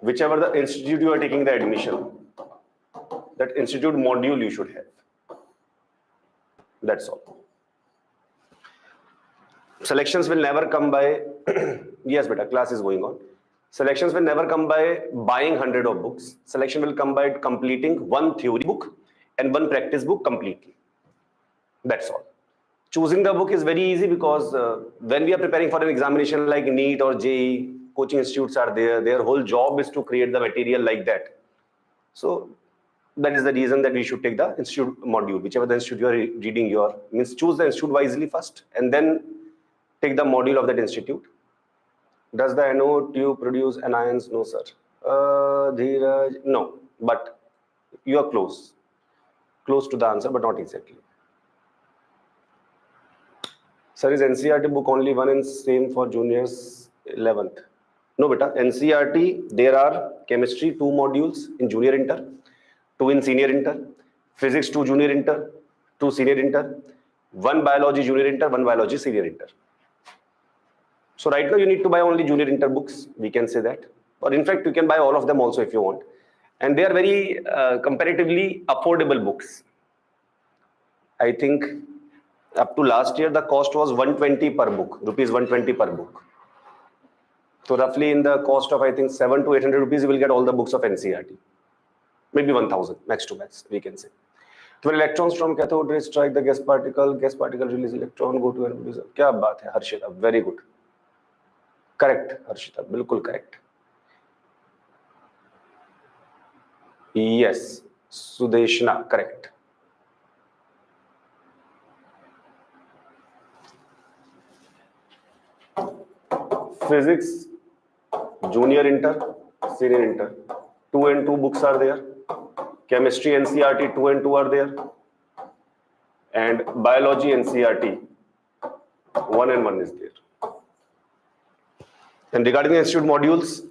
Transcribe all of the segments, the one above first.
whichever the institute you are taking the admission, that institute module you should have. That's all. Selections will never come by, yes, beta, class is going on. Selections will never come by buying 100 of books. Selection will come by completing one theory book and one practice book completely. That's all. Choosing the book is very easy because when we are preparing for an examination like NEET or JEE, coaching institutes are there. Their whole job is to create the material like that. So that is the reason that we should take the institute module, whichever the institute you are reading means choose the institute wisely first and then take the module of that institute. Does the anode tube produce anions? No, sir. Dheeraj, no, but you are close to the answer, but not exactly. Sir, is NCERT book only one and same for juniors 11th? No, beta. NCERT, there are chemistry 2 modules in junior inter, 2 in senior inter, physics 2 junior inter, 2 senior inter, 1 biology junior inter, 1 biology senior inter. So right now you need to buy only junior inter books, we can say that. Or in fact, you can buy all of them also if you want. And they are very comparatively affordable books. I think up to last year, the cost was 120 per book, rupees 120 per book. So roughly in the cost of, I think, 700 to 800 rupees, you will get all the books of NCERT. Maybe 1000, max to max, we can say. 12 electrons from cathode rays strike the gas particle release electron, go to and produce. Kya baat hai, Harshita, very good. Correct, Harshita, bilkul correct. Yes, Sudeshna, correct. Physics, junior inter, senior inter. 2 and 2 books are there. Chemistry NCERT 2 and 2 are there. And biology NCERT 1 and 1 is there. And regarding the institute modules,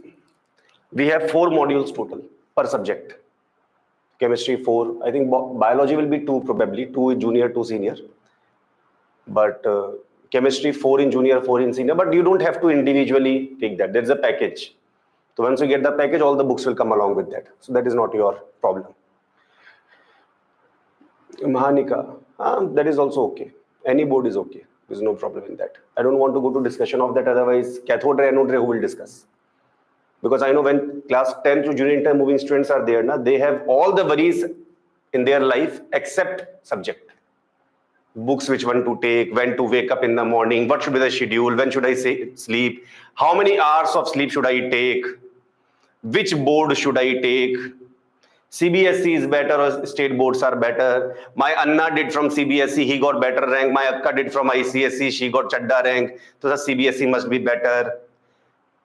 we have 4 modules total per subject. Chemistry 4, I think biology will be 2 probably, 2 in junior, 2 senior. But chemistry 4 in junior, 4 in senior, but you don't have to individually take that. There's a package. So once you get the package, all the books will come along with that. So that is not your problem. Mahanika, that is also okay. Any board is okay. There's no problem in that. I don't want to go to discussion of that. Otherwise, cathode ray, anode ray, who will discuss? Because I know when class 10 to junior inter moving students are there, they have all the worries in their life except subject. Books which one to take, when to wake up in the morning, what should be the schedule, when should I sleep, how many hours of sleep should I take, which board should I take, CBSE is better or state boards are better. My Anna did from CBSE, he got better rank. My Akka did from ICSE, she got Chadda rank. So the CBSE must be better.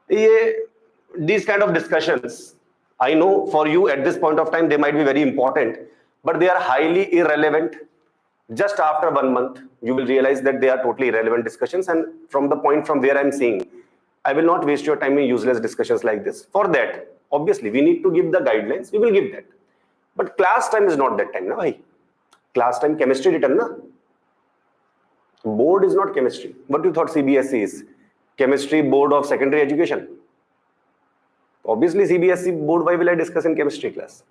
These kind of discussions, I know for you at this point of time, they might be very important, but they are highly irrelevant. Just after 1 month, you will realize that they are totally irrelevant discussions. And from the point from where I'm seeing, I will not waste your time in useless discussions like this. For that, obviously, we need to give the guidelines. We will give that. But class time is not that time. Na, bhai. Class time chemistry written. Na? Board is not chemistry. What you thought CBSE is? Chemistry board of secondary education. Obviously, CBSE board, why will I discuss in chemistry class?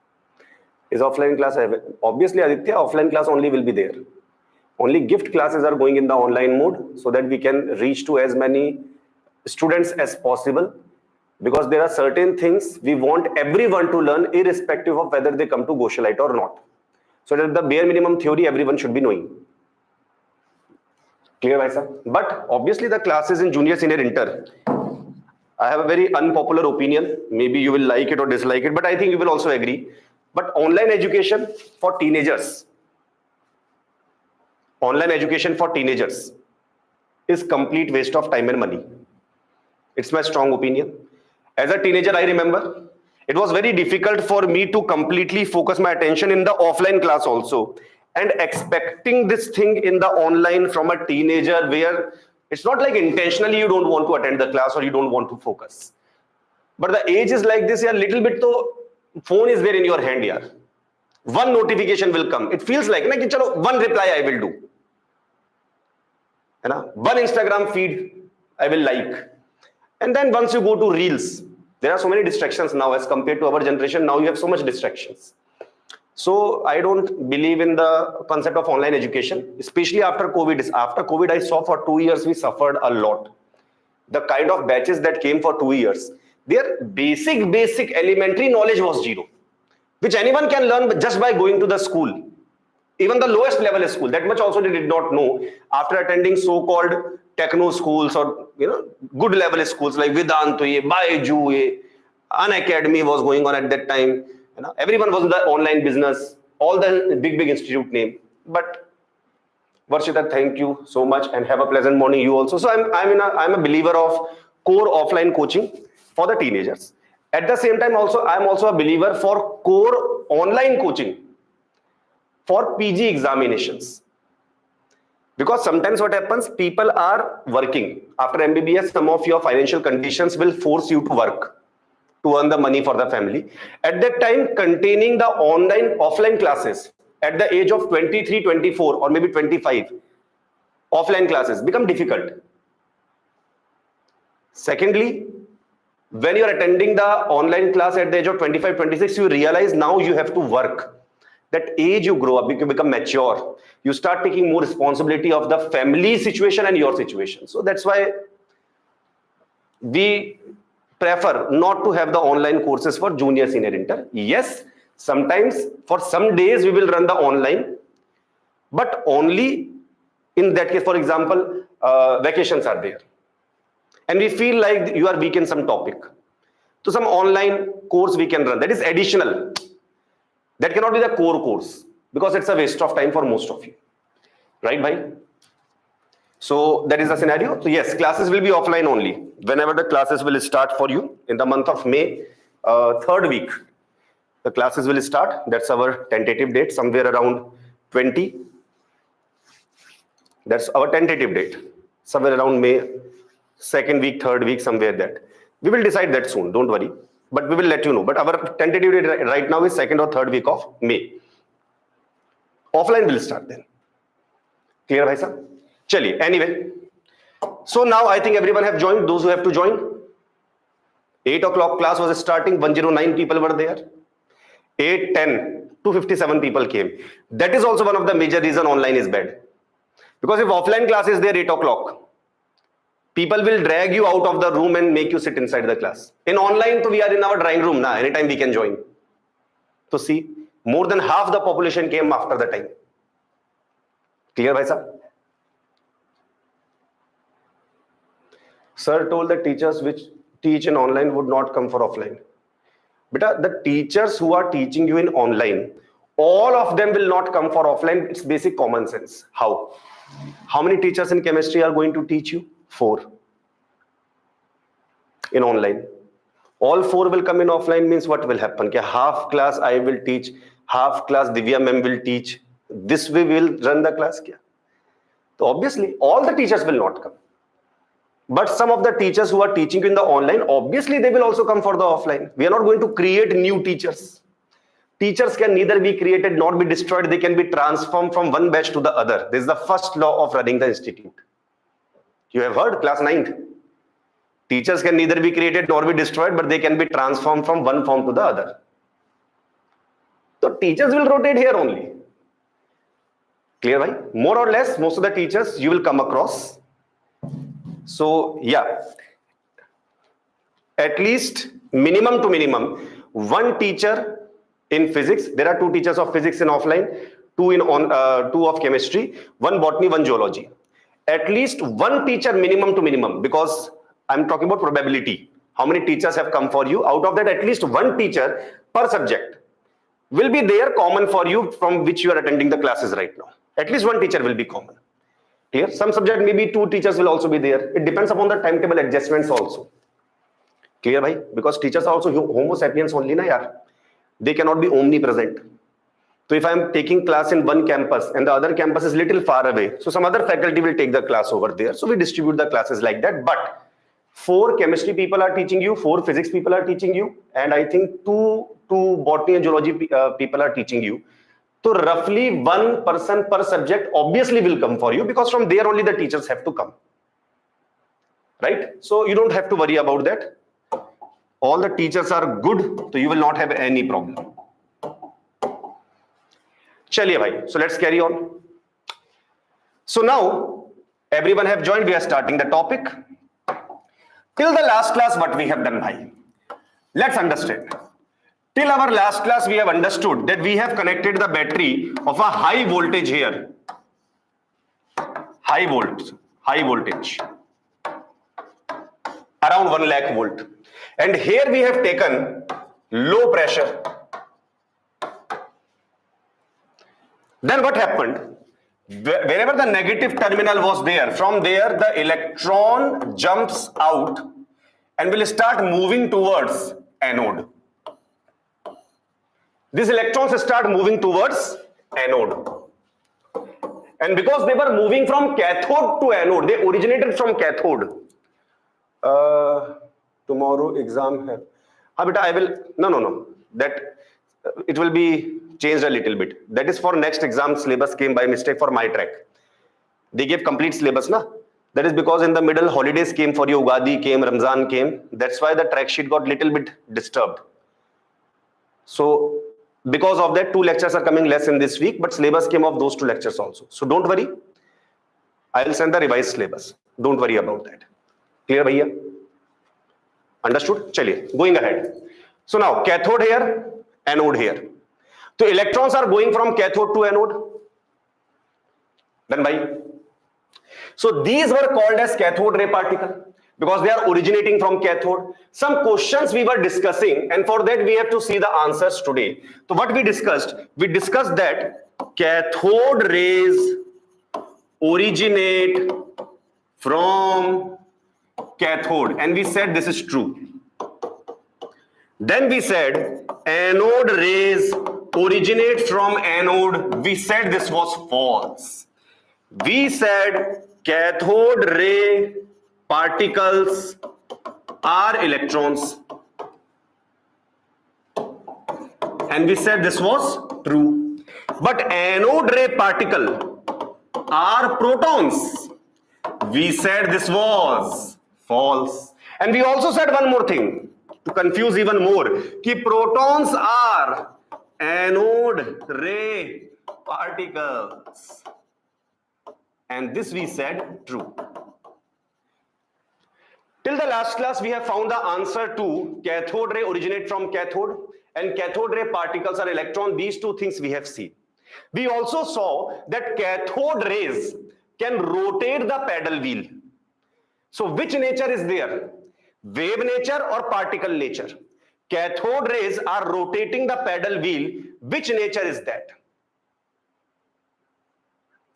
Is offline class, obviously Aditya, offline class only will be there. Only gift classes are going in the online mode so that we can reach to as many students as possible, because there are certain things we want everyone to learn irrespective of whether they come to Goshalite or not. So that the bare minimum theory everyone should be knowing. Clear, Vaisa? But obviously the classes in junior, senior, inter, I have a very unpopular opinion. Maybe you will like it or dislike it, but I think you will also agree. But online education for teenagers is complete waste of time and money. It's my strong opinion. As a teenager, I remember it was very difficult for me to completely focus my attention in the offline class also, and expecting this thing in the online from a teenager, where it's not like intentionally you don't want to attend the class or you don't want to focus, but the age is like this. A little bit though, phone is there in your hand, yaar. One notification will come. It feels like, ki chalo, one reply I will do. One Instagram feed I will like. And then once you go to reels, There are so many distractions now as compared to our generation. Now you have so much distractions. So I don't believe in the concept of online education, especially after COVID. After COVID, I saw for 2 years we suffered a lot. The kind of batches that came for 2 years, their basic elementary knowledge was zero, which anyone can learn just by going to the school. Even the lowest level school, that much also they did not know. After attending so-called techno schools or good level schools like Vedanta, Baiju, An Academy was going on at that time. Everyone was in the online business, all the big institute name. But Varshita, thank you so much and have a pleasant morning. You also. So I'm a believer of core offline coaching for the teenagers. At the same time, I'm also a believer for core online coaching for PG examinations. Because sometimes what happens, people are working. After MBBS, some of your financial conditions will force you to work to earn the money for the family. At that time, containing the offline classes at the age of 23, 24 or maybe 25, offline classes become difficult. Secondly, when you are attending the online class at the age of 25, 26, you realize now you have to work. That age you grow up, you become mature. You start taking more responsibility of the family situation and your situation. So that's why we prefer not to have the online courses for junior, senior, inter. Yes, sometimes for some days we will run the online, but only in that case. For example, vacations are there and we feel like you are weak in some topic. So some online course we can run. That is additional. That cannot be the core course because it's a waste of time for most of you. Right, bhai? So that is the scenario. So yes, classes will be offline only. Whenever the classes will start for you in the month of May, 3rd week, the classes will start. That's our tentative date, somewhere around 20. That's our tentative date, somewhere around May, 2nd week, 3rd week, somewhere that. We will decide that soon, don't worry. But we will let you know. But our tentative date right now is 2nd or 3rd week of May. Offline will start then. Clear, bhai sir? Chaliye, anyway. So now I think everyone have joined, those who have to join. 8 o'clock class was starting, 109 people were there. 8:10, 257 people came. That is also one of the major reason online is bad. Because if offline class is there 8 o'clock, people will drag you out of the room and make you sit inside the class. In online, we are in our drawing room now. Anytime we can join. So see, more than half the population came after the time. Clear, bhai sir? Sir told the teachers which teach in online would not come for offline. But the teachers who are teaching you in online, all of them will not come for offline. It's basic common sense. How? How many teachers in chemistry are going to teach you? 4 in online. All 4 will come in offline means what will happen? Half class I will teach, half class Divya ma'am will teach. This way we will run the class. So obviously all the teachers will not come. But some of the teachers who are teaching in the online, obviously they will also come for the offline. We are not going to create new teachers. Teachers can neither be created nor be destroyed. They can be transformed from one batch to the other. This is the first law of running the institute. You have heard class 9th. Teachers can neither be created nor be destroyed, but they can be transformed from one form to the other. So teachers will rotate here only. Clear, right? More or less, most of the teachers you will come across. So yeah, at least minimum to minimum, one teacher in physics. There are 2 teachers of physics in offline, 2 of chemistry, 1 botany, 1 geology. At least 1 teacher minimum to minimum, because I'm talking about probability. How many teachers have come for you? Out of that, at least 1 teacher per subject will be there common for you from which you are attending the classes right now. At least 1 teacher will be common. Clear? Some subject maybe 2 teachers will also be there. It depends upon the timetable adjustments also. Clear, bhai? Because teachers are also homo sapiens only, na yaar. They cannot be omnipresent. So if I am taking class in one campus and the other campus is little far away, so some other faculty will take the class over there. So we distribute the classes like that. But 4 chemistry people are teaching you, 4 physics people are teaching you, and I think 2 botany and geology people are teaching you. So roughly 1 person per subject obviously will come for you, because from there only the teachers have to come. Right? So you don't have to worry about that. all the teachers are good, so you will not have any problem. Chaliye bhai, so let's carry on. So now everyone have joined, we are starting the topic. Till the last class what we have done bhai, let's understand. Till our last class we have understood that we have connected the battery of a high voltage here, high voltage around 1 lakh volt, and here we have taken low pressure. Then what happened? Wherever the negative terminal was there, from there the electron jumps out and will start moving towards anode. These electrons start moving towards anode, and because they were moving from cathode to anode, they originated from cathode. Tomorrow exam hai. Beta, I will no that it will be changed a little bit. That is for next exam. Syllabus came by mistake for my track. They gave complete syllabus na. That is because in the middle holidays came for you, Ugadi came, Ramzan came. That's why the track sheet got little bit disturbed. So because of that, 2 lectures are coming less in this week, but syllabus came of those 2 lectures also. So don't worry. I will send the revised syllabus. Don't worry about that. Clear bhaiya? Understood? Chaliye, going ahead. So now cathode here, anode here. So electrons are going from cathode to anode. Then bhai. So these were called as cathode ray particle because they are originating from cathode. Some questions we were discussing, and for that we have to see the answers today. So what we discussed that cathode rays originate from cathode, and we said this is true. Then we said anode rays originate from anode. We said this was false. We said cathode ray particles are electrons, and we said this was true. But anode ray particle are protons. We said this was false. And we also said one more thing to confuse even more, कि protons are anode ray particles, and this we said true. Till the last class we have found the answer to cathode ray originate from cathode and cathode ray particles are electron. These 2 things we have seen. We also saw that cathode rays can rotate the paddle wheel. So which nature is there? Wave nature or particle nature? Cathode rays are rotating the paddle wheel. Which nature is that?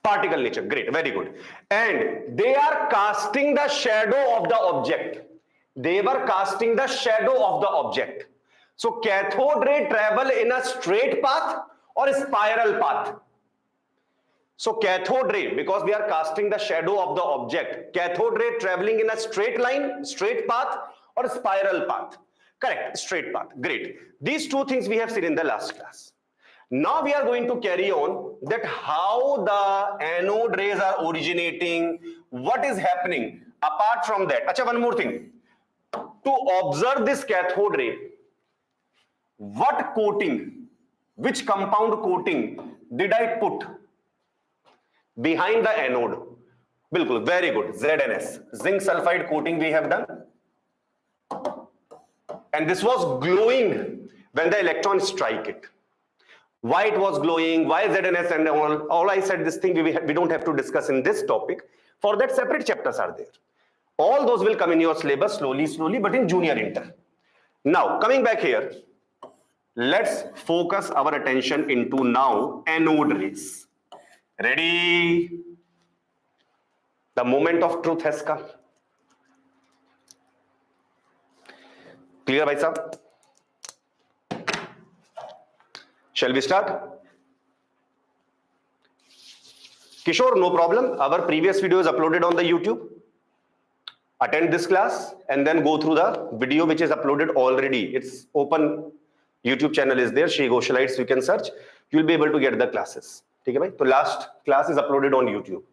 Particle nature. Great, very good. And they are casting the shadow of the object. They were casting the shadow of the object. So cathode ray travel in a straight path or a spiral path. So cathode ray, because we are casting the shadow of the object, cathode ray traveling in a straight line, straight path or a spiral path. Correct, straight path. Great. These 2 things we have seen in the last class. Now we are going to carry on that how the anode rays are originating, what is happening. Apart from that, acha, one more thing. To observe this cathode ray, what coating, which compound coating did I put behind the anode? Bilkul, very good. ZNS, zinc sulfide coating we have done. And this was glowing when the electrons strike it. Why it was glowing, why ZNS and all I said this thing we don't have to discuss in this topic. For that separate chapters are there. All those will come in your syllabus slowly, but in junior inter. Now coming back here, let's focus our attention into now anode rays. Ready? The moment of truth has come. Clear, bhai sahab? Shall we start? Kishore, no problem. Our previous video is uploaded on the YouTube. Attend this class and then go through the video which is uploaded already. It's open. YouTube channel is there. Shri Gosalites, you can search. You'll be able to get the classes. Okay, bhai? So last class is uploaded on YouTube.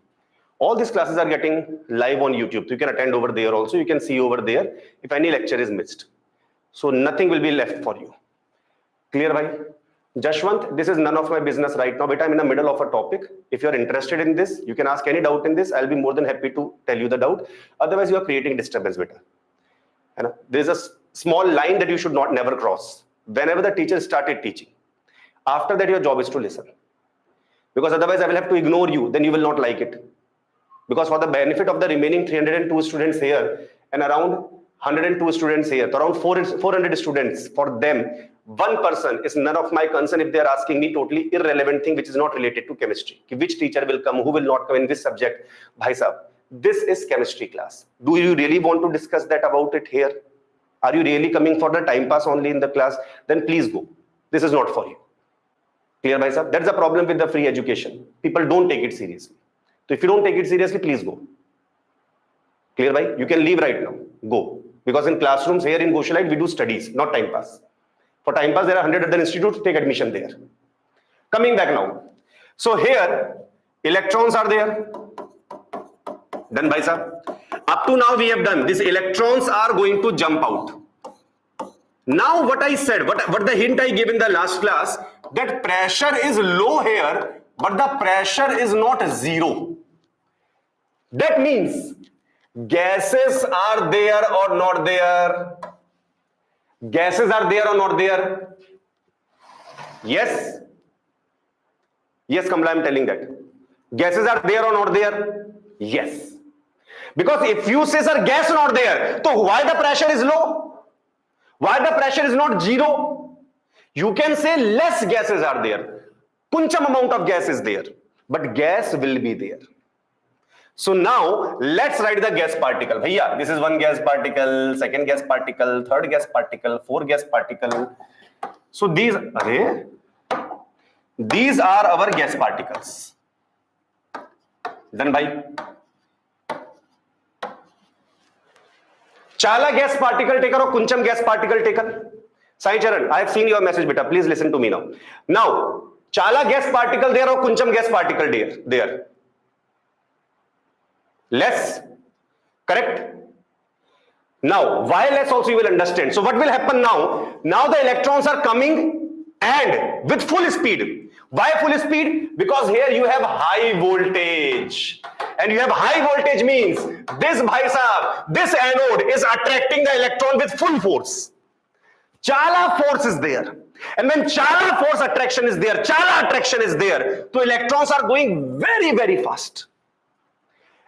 All these classes are getting live on YouTube. So you can attend over there also. You can see over there if any lecture is missed. So nothing will be left for you. Clear, bhai? Jashwant, this is none of my business right now, but I'm in the middle of a topic. If you're interested in this, you can ask any doubt in this. I'll be more than happy to tell you the doubt. Otherwise, you are creating disturbance, beta. And there's a small line that you should not never cross. Whenever the teacher started teaching, after that, your job is to listen. Because otherwise, I will have to ignore you. Then you will not like it. Because for the benefit of the remaining 302 students here and around 102 students here, so around 400 students, for them, one person is none of my concern if they are asking me totally irrelevant thing which is not related to chemistry. Which teacher will come, who will not come in this subject. Bhai sahab, this is chemistry class. Do you really want to discuss that about it here? Are you really coming for the time pass only in the class? Then please go. This is not for you. Clear, bhai sahab? That's the problem with the free education. People don't take it seriously. So if you don't take it seriously, please go. Clear, bhai? You can leave right now. Go. Because in classrooms here in Gosalites, we do studies, not time pass. For time pass, there are 100 other institutes, take admission there. Coming back now. So here, electrons are there. Done, bhai sahab. Up to now we have done. These electrons are going to jump out. Now what I said, what the hint I gave in the last class, that pressure is low here, but the pressure is not zero. That means gases are there or not there? Gases are there or not there? Yes. Yes, Kamla, I am telling that. Gases are there or not there? Yes. Because if you say, sir, gas not there, so why the pressure is low? Why the pressure is not zero? You can say less gases are there. Kuncham amount of gas is there. But gas will be there. So now let's write the gas particle. Bhaiya, this is one gas particle, second gas particle, third gas particle, fourth gas particle. So these are our gas particles. Done, bhai. Chala gas particle taker or Kuncham gas particle taker? Sai Charan, I have seen your message, beta. Please listen to me now. Now, Chala gas particle there or Kuncham gas particle there? Less. Correct? Now, why less also you will understand. So what will happen now? Now the electrons are coming and with full speed. Why full speed? Because here you have high voltage. And you have high voltage means this bhai sahab, this anode is attracting the electron with full force. Chala force is there. And when Chala force attraction is there, Chala attraction is there, so electrons are going very, very fast.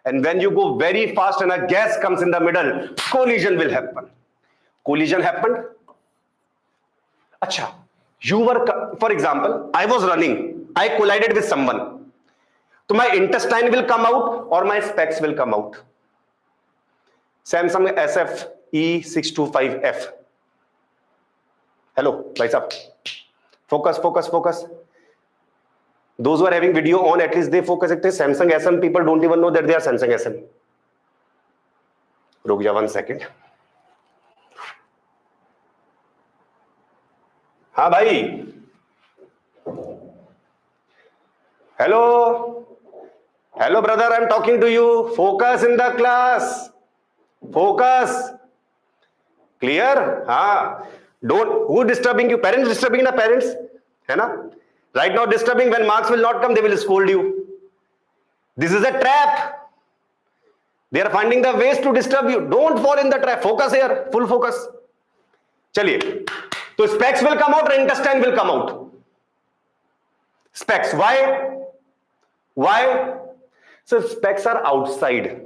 And when you go very fast and a gas comes in the middle, collision will happen. Collision happened. Acha, you were, for example, I was running, I collided with someone. So my intestine will come out or my specs will come out. Samsung SF E625F. Hello, rise up. Focus, focus, focus. Those who are having video on, at least they focus. It is Samsung SM. People don't even know that they are Samsung SM. Ruk ja 1 second. हाँ भाई. Hello. Hello brother, I'm talking to you. Focus in the class. Focus. Clear? हाँ. Don't. Who disturbing you? Parents disturbing the parents? है ना? Right now disturbing. When marks will not come, they will scold you. This is a trap. They are finding the ways to disturb you. Don't fall in the trap. Focus here. Full focus. चलिए. So specs will come out or intestine will come out? Specs. Why? Why? So specs are outside.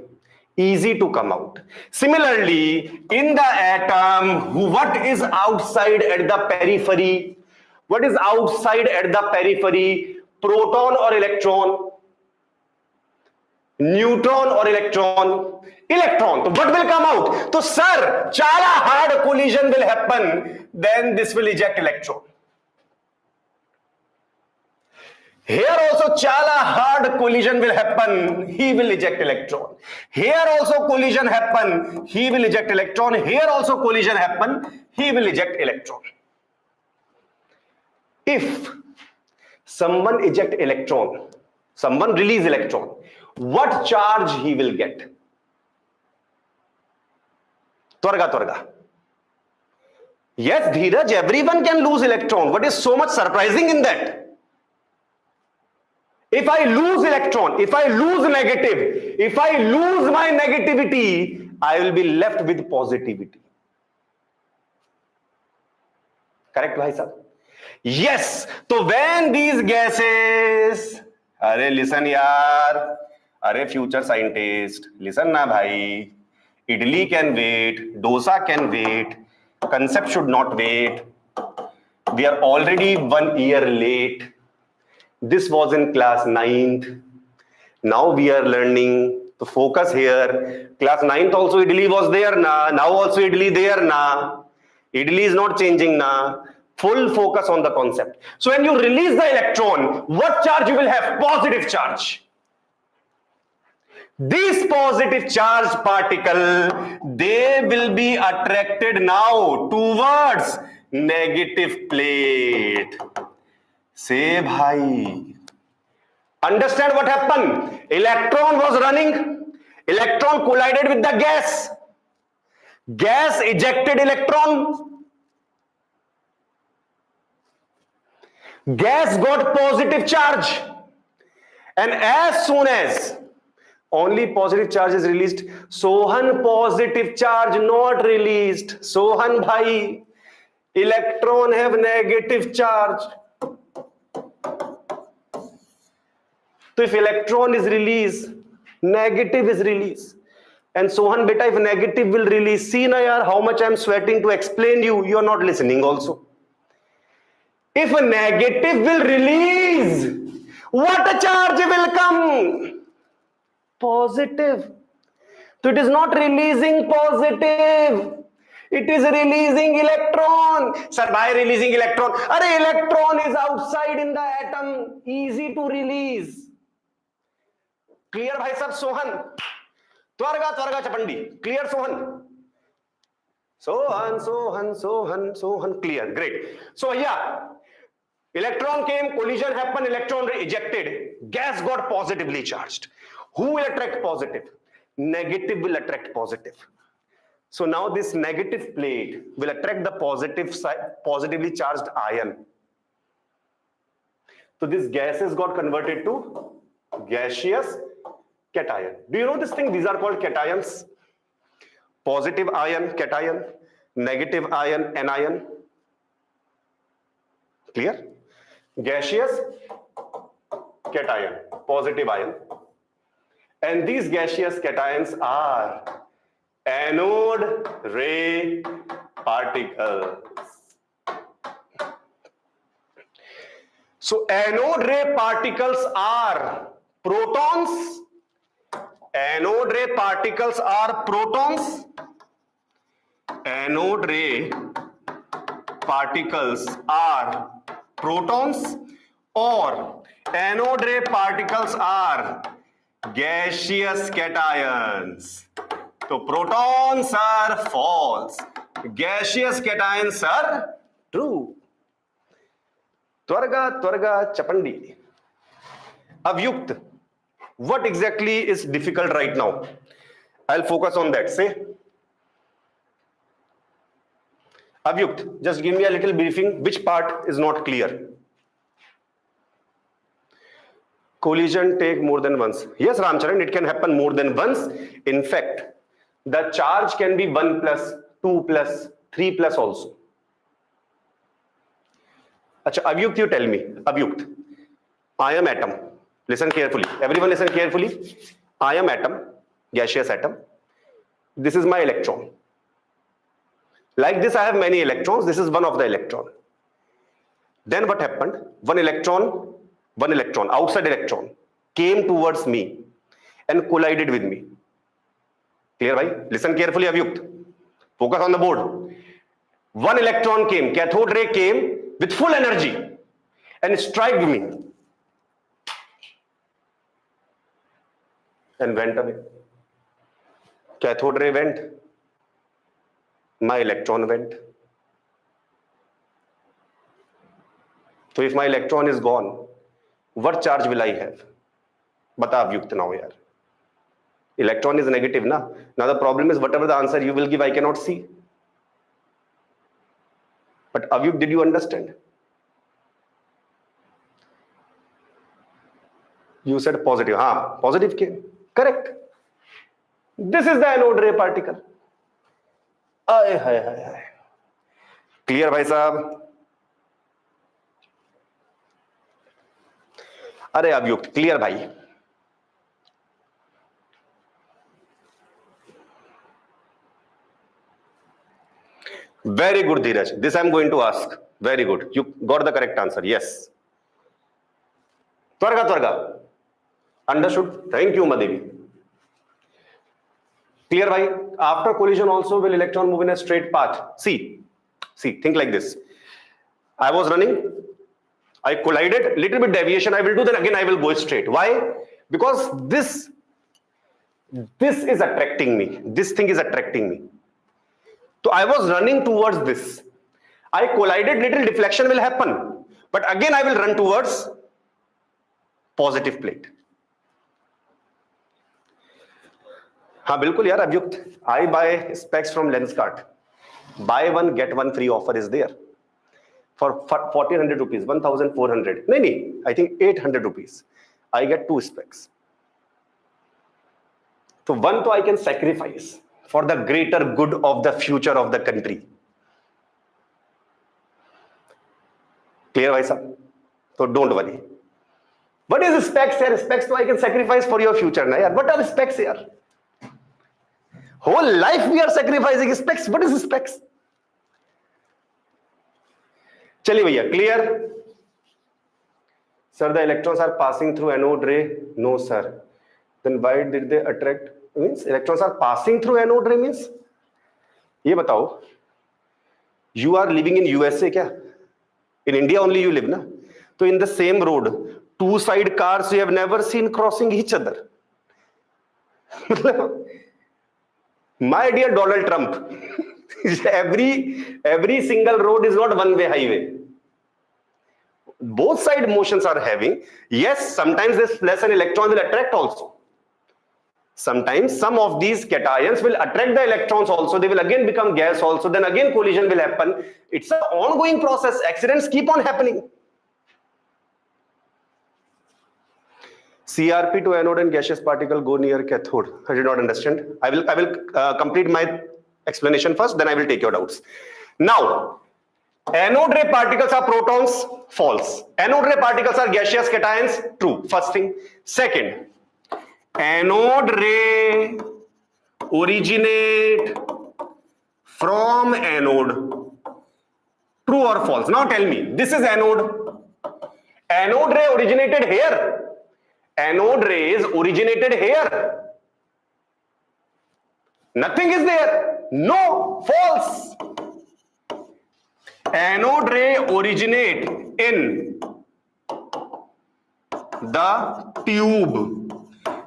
Easy to come out. Similarly, in the atom, what is outside at the periphery? What is outside at the periphery? Proton or electron? Neutron or electron? Electron. So what will come out? So sir, chala hard collision will happen. Then this will eject electron. Here also chala hard collision will happen. He will eject electron. Here also collision happen. He will eject electron. Here also collision happen. He will eject electron. If someone eject electron, someone release electron, what charge he will get? Twarga, twarga. Yes, Dheeraj, everyone can lose electron. What is so much surprising in that? If I lose electron, if I lose negative, if I lose my negativity, I will be left with positivity. Correct, bhai sahab? Yes. So when these gases, अरे listen यार, अरे future scientist, listen ना भाई. Idli can wait, dosa can wait, concept should not wait. We are already 1 year late. This was in class 9th. Now we are learning to focus here. Class 9th also idli was there na. Now also idli there na. Idli is not changing na. Full focus on the concept. So when you release the electron, what charge you will have? Positive charge. This positive charge particle, they will be attracted now towards negative plate. Say bhai. Understand what happened? Electron was running. Electron collided with the gas. Gas ejected electron. Gas got positive charge. And as soon as only positive charge is released, Sohan positive charge not released. Sohan bhai, electron have negative charge. So if electron is released, negative is released. And Sohan beta, if negative will release, see na yaar, how much I am sweating to explain you are not listening also. If a negative will release, what a charge will come? Positive. So it is not releasing positive. It is releasing electron. Sir, by releasing electron, arey electron is outside in the atom, easy to release. Clear bhai sab? Sohan. Twarga chapandi. Clear Sohan? Sohan. Clear. Great. So yeah, electron came, collision happened, electron ejected. Gas got positively charged. Who will attract positive? Negative will attract positive. So now this negative plate will attract the positive side, positively charged ion. So this gases got converted to gaseous cation. Do you know this thing? These are called cations. Positive ion, cation. Negative ion, anion. Clear? Gaseous cation, positive ion. And these gaseous cations are anode ray particles. So anode ray particles are protons. Anode ray particles are protons. Anode ray particles are protons, or anode ray particles are gaseous cations. So protons are false, gaseous cations are true. Twarga chapandi. Avyukt. What exactly is difficult right now? I'll focus on that. Say. Avyukt, just give me a little briefing. Which part is not clear? Collision take more than once. Yes, Ramcharan, it can happen more than once. In fact, the charge can be 1 plus, 2 plus, 3 plus also. Achha, Avyukt, you tell me. Avyukt, I am atom. Listen carefully. Everyone listen carefully. I am atom, gaseous atom. This is my electron. Like this, I have many electrons. This is one of the electron. Then what happened? One electron, outside electron, came towards me and collided with me. Clear, bhai? Listen carefully, Avyukt. Focus on the board. One electron came, cathode ray came with full energy and struck me and went away. Cathode ray went. My electron went. So if my electron is gone, what charge will I have? Bata Avyukt now yaar. Electron is negative na. Now the problem is whatever the answer you will give, I cannot see. But Avyuk, did you understand? You said positive. Positive came. Correct. This is the anode ray particle. Clear, bhai sahab? अरे अभियुक्त, clear bhai? Very good, Dheeraj. This I am going to ask. Very good. You got the correct answer. Yes. Twarga. Understood. Thank you, Madevi. Clear, bhai? After collision also will electron move in a straight path? See, think like this. I was running, I collided, little bit deviation I will do, then again I will go straight. Why? Because this is attracting me. This thing is attracting me. So I was running towards this. I collided, little deflection will happen. But again I will run towards positive plate. हाँ बिल्कुल यार अभियुक्त. I buy specs from Lenskart. Buy one get one free offer is there for 1400 rupees, 1400. No, I think 800 rupees. I get 2 specs. So one to I can sacrifice for the greater good of the future of the country. Clear, bhai sahab? So don't worry. What is specs here? Specs to I can sacrifice for your future. Na yaar. What are specs here? Whole life we are sacrificing specs. What is specs? Chaliye bhaiya, clear? Sir, the electrons are passing through anode ray. No, sir. Then why did they attract? Means electrons are passing through anode ray means? ये बताओ. You are living in USA क्या? In India only you live ना? So in the same road, 2 side cars you have never seen crossing each other. My dear Donald Trump, every single road is not one-way highway. Both side motions are having. Yes, sometimes this less an electron will attract also. Sometimes some of these cations will attract the electrons also. They will again become gas also. Then again collision will happen. It's an ongoing process. Accidents keep on happening. CRP to anode and gaseous particle go near cathode. I did not understand. I will complete my explanation first, then I will take your doubts. Now, anode ray particles are protons, false. Anode ray particles are gaseous cations, true. First thing. Second, anode ray originate from anode. True or false? Now tell me, this is anode. Anode ray originated here. Anode rays originated here. Nothing is there. No, false. Anode ray originate in the tube.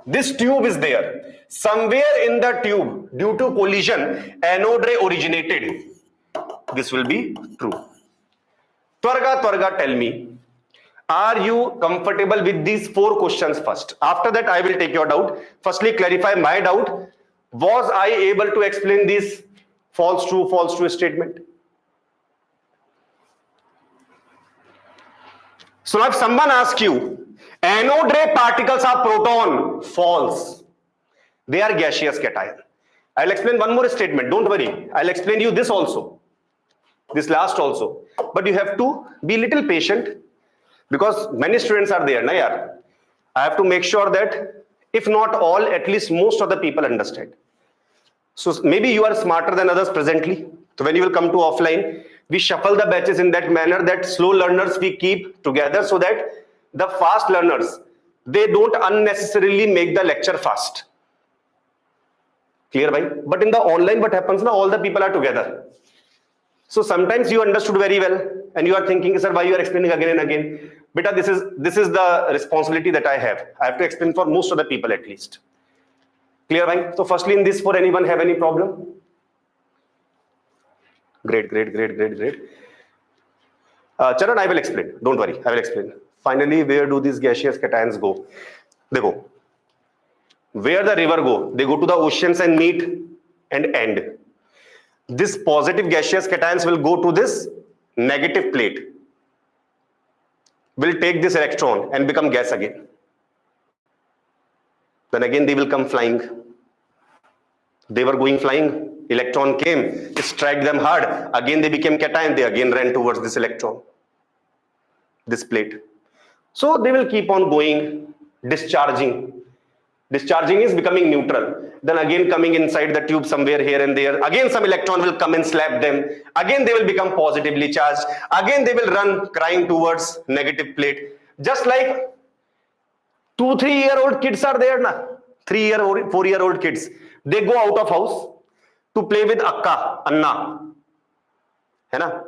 This tube is there. Somewhere in the tube, due to collision, anode ray originated. This will be true. Twarga, tell me. Are you comfortable with these 4 questions first? After that, I will take your doubt. Firstly, clarify my doubt. Was I able to explain this false true statement? So now if someone asks you, anode ray particles are proton, false. They are gaseous cation. I'll explain one more statement. Don't worry. I'll explain you this also. This last also. But you have to be little patient. Because many students are there, na yaar. I have to make sure that if not all, at least most of the people understand. So maybe you are smarter than others presently. So when you will come to offline, we shuffle the batches in that manner that slow learners we keep together so that the fast learners, they don't unnecessarily make the lecture fast. Clear, bhai? But in the online, what happens now? All the people are together. So sometimes you understood very well and you are thinking, sir, why you are explaining again and again? Beta, this is the responsibility that I have. I have to explain for most of the people at least. Clear, bhai? So firstly, in this, for anyone have any problem? Great. Charan, I will explain. Don't worry, I will explain. Finally, where do these gaseous cations go? They go. Where the river go? They go to the oceans and meet and end. This positive gaseous cations will go to this negative plate will take this electron and become gas again. Then again they will come flying. They were going flying, electron came, struck them hard, again they became cation, they again ran towards this electron, this plate. So they will keep on going, discharging. Discharging is becoming neutral. Then again coming inside the tube somewhere here and there. Again some electron will come and slap them. Again they will become positively charged. Again they will run crying towards negative plate. Just like 2-3-year-old kids are there na. 3-year-old, 4-year-old kids. They go out of house to play with Akka, Anna. Hai na?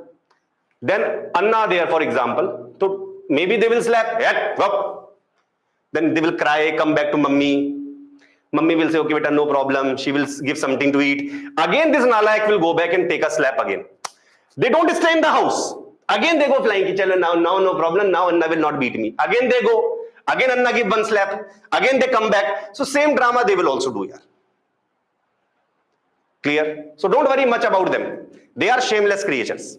Then Anna there for example. So maybe they will slap. Then they will cry, come back to mummy. Mummy will say, okay, beta, no problem. She will give something to eat. Again, this nalayak will go back and take a slap again. They don't stay in the house. Again, they go flying. Now, no problem. Now, Anna will not beat me. Again, they go. Again, Anna give one slap. Again, they come back. So, same drama they will also do here. Clear? So, don't worry much about them. They are shameless creatures.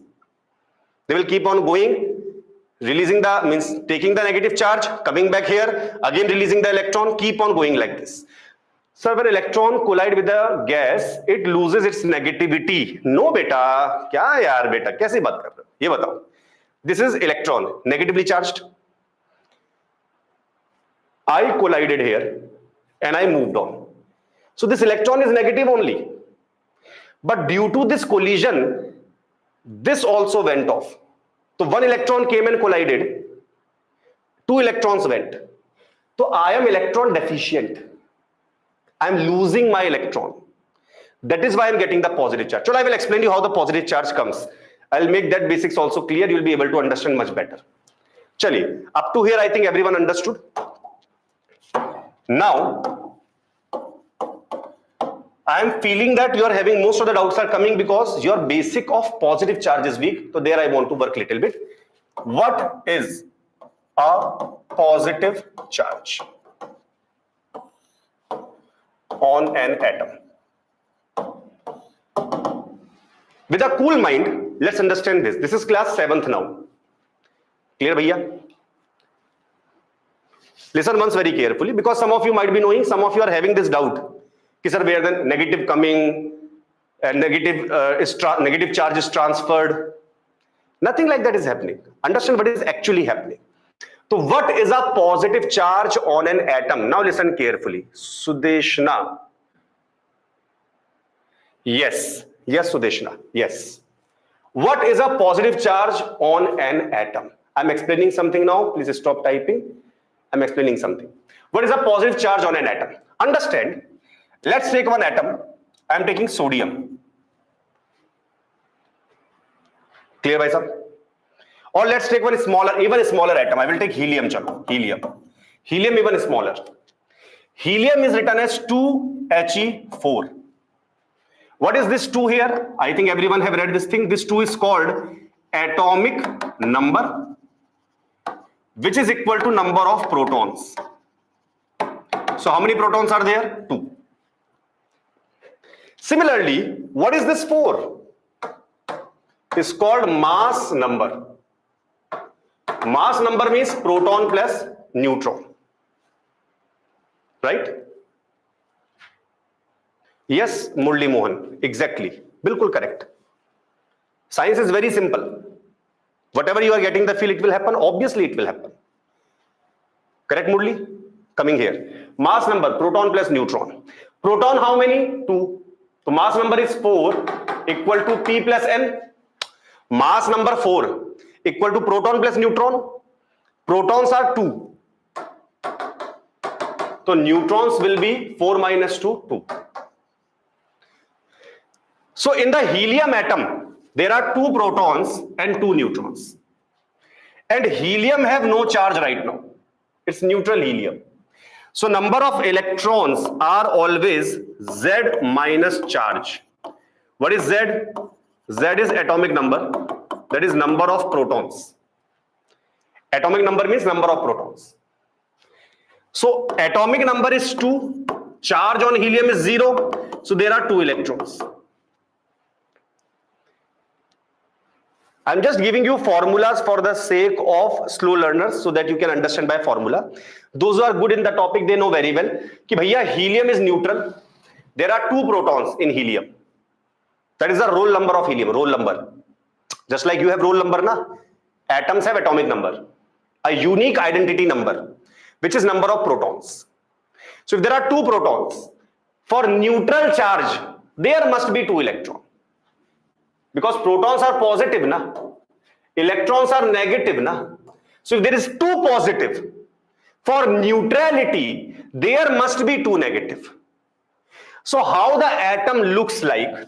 They will keep on going. Releasing the means taking the negative charge, coming back here, again releasing the electron, keep on going like this. So when electron collide with the gas, it loses its negativity. No beta, kya yaar beta, kaise baat kar rahe ho? Ye batao. This is electron, negatively charged. I collided here and I moved on. So this electron is negative only. But due to this collision, this also went off. So one electron came and collided, 2 electrons went. So I am electron deficient. I am losing my electron. That is why I am getting the positive charge. So I will explain you how the positive charge comes. I will make that basics also clear. You will be able to understand much better. Chaliye, up to here I think everyone understood. Now, I am feeling that you are having most of the doubts are coming because your basic of positive charge is weak. So there I want to work a little bit. What is a positive charge on an atom? With a cool mind, let's understand this. This is class 7th now. Clear, bhaiya? Listen once very carefully because some of you might be knowing, some of you are having this doubt. Sir, where the negative coming and negative charge is transferred. Nothing like that is happening. Understand what is actually happening. So what is a positive charge on an atom? Now listen carefully. Sudeshna. Yes. Yes, Sudeshna. Yes. What is a positive charge on an atom? I'm explaining something now. Please stop typing. I'm explaining something. What is a positive charge on an atom? Understand. Let's take one atom. I am taking sodium. Clear, bhai sahab? Or let's take one smaller, even smaller atom. I will take helium. Chalo. Helium. Helium even smaller. Helium is written as 2He4. What is this 2 here? I think everyone have read this thing. This 2 is called atomic number, which is equal to number of protons. So how many protons are there? 2. Similarly, what is this 4? It's called mass number. Mass number means proton plus neutron. Right? Yes, Murli Mohan. Exactly. Bilkul correct. Science is very simple. Whatever you are getting the feel, it will happen. Obviously, it will happen. Correct, Murli? Coming here. Mass number, proton plus neutron. Proton how many? 2. So mass number is 4 equal to P plus N. Mass number 4 equal to proton plus neutron. Protons are 2. So neutrons will be 4 minus 2, 2. So in the helium atom, there are 2 protons and 2 neutrons. And helium have no charge right now. It's neutral helium. So number of electrons are always Z minus charge. What is Z? Z is atomic number. That is number of protons. Atomic number means number of protons. So atomic number is 2. Charge on helium is 0. So there are 2 electrons. I'm just giving you formulas for the sake of slow learners so that you can understand by formula. Those who are good in the topic, they know very well कि भैया helium is neutral. There are 2 protons in helium. That is the roll number of helium, roll number. Just like you have roll number, na? Atoms have atomic number, a unique identity number, which is number of protons. So if there are 2 protons, for neutral charge, there must be 2 electrons. Because protons are positive, na? Electrons are negative, na? So if there is 2 positive, for neutrality, there must be 2 negative. So how the atom looks like?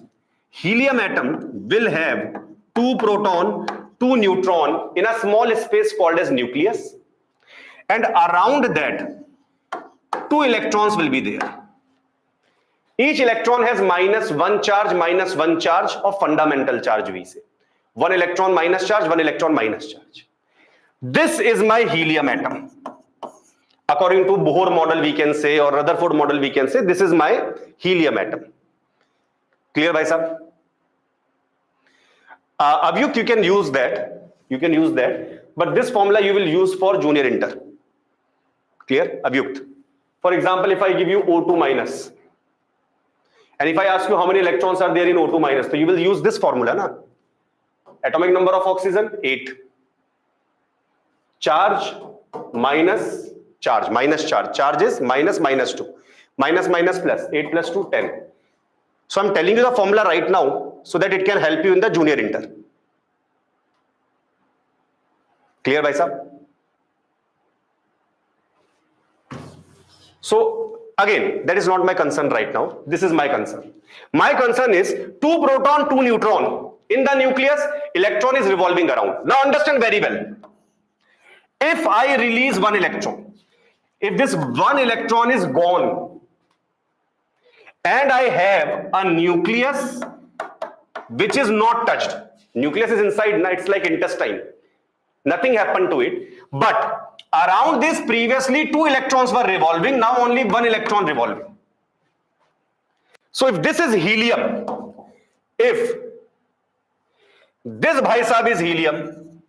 Helium atom will have 2 proton, 2 neutron in a small space called as nucleus, and around that 2 electrons will be there. Each electron has -1 charge of fundamental charge, we say. 1 electron minus charge, 1 electron minus charge. This is my helium atom. According to Bohr model, we can say, or Rutherford model, we can say, this is my helium atom. Clear, bhai sahab? Avyukt, you can use that. You can use that. But this formula you will use for junior inter. Clear, Avyukt? For example, if I give you O2 minus, and if I ask you how many electrons are there in O2 minus, so you will use this formula, na? Atomic number of oxygen, 8. Charge minus charge, minus charge. Charge is -2. Minus plus, 8 plus 2, 10. So I'm telling you the formula right now so that it can help you in the junior inter. Clear, bhai sahab? So again, that is not my concern right now. This is my concern. My concern is 2 proton, 2 neutron. In the nucleus, electron is revolving around. Now understand very well. If I release 1 electron, if this 1 electron is gone, and I have a nucleus which is not touched. Nucleus is inside, it's like intestine. Nothing happened to it. But around this, previously 2 electrons were revolving, now only 1 electron revolving. So if this is helium, if this bhai sahab is helium,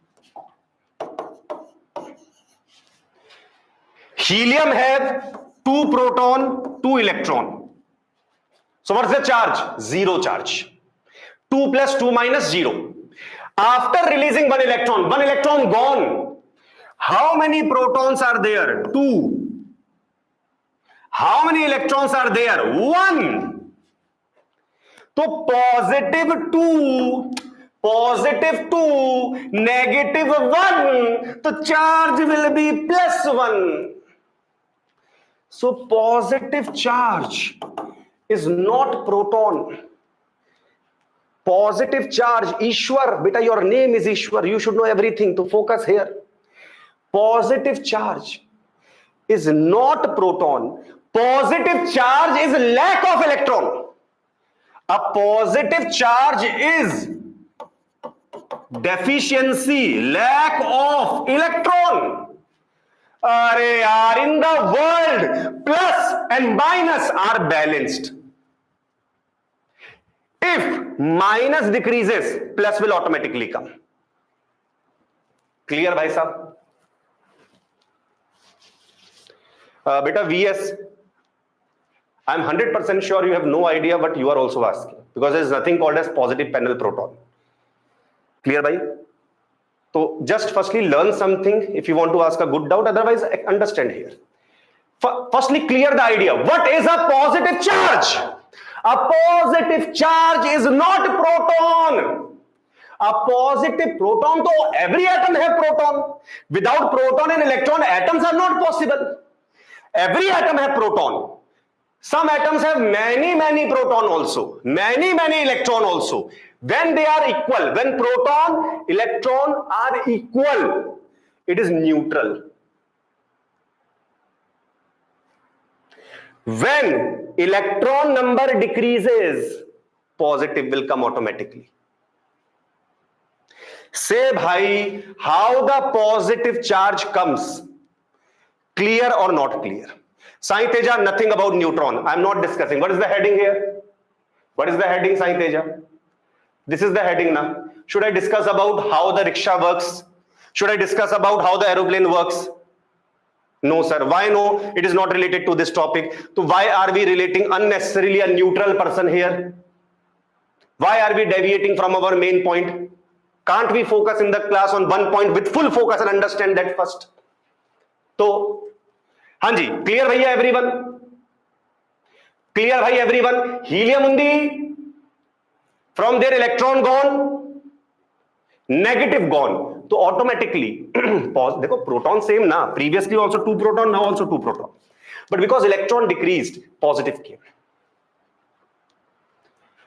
helium have 2 proton, 2 electron. So what's the charge? 0 charge. 2 plus 2 minus 0. After releasing 1 electron gone. How many protons are there? 2. How many electrons are there? 1. So positive 2, negative 1. So charge will be plus 1. So positive charge is not proton. Positive charge, Ishwar, beta, your name is Ishwar. You should know everything. To focus here. Positive charge is not proton. Positive charge is lack of electron. A positive charge is deficiency, lack of electron. In the world, plus and minus are balanced. If minus decreases, plus will automatically come. Clear, bhai sahab? Beta VS, I'm 100% sure you have no idea what you are also asking, because there is nothing called as positive panel proton. Clear, bhai? So just firstly learn something if you want to ask a good doubt, otherwise understand here. Firstly clear the idea. What is a positive charge? A positive charge is not proton. A positive proton, so every atom have proton. Without proton and electron, atoms are not possible. Every atom have proton. Some atoms have many proton also, many electron also. When they are equal, when proton, electron are equal, it is neutral. When electron number decreases, positive will come automatically. Say bhai, how the positive charge comes? Clear or not clear? Sai Teja, nothing about neutron. I am not discussing. What is the heading here? What is the heading, Sai Teja? This is the heading now. Should I discuss about how the rickshaw works? Should I discuss about how the aeroplane works? No, sir. Why no? It is not related to this topic. So why are we relating unnecessarily a neutral person here? Why are we deviating from our main point? Can't we focus in the class on one point with full focus and understand that first? So, Hanji, clear bhaiya everyone? Clear bhai everyone? Helium undi, from their electron gone, negative gone. So automatically, देखो proton same na, previously also 2 proton, now also 2 proton. But because electron decreased, positive came.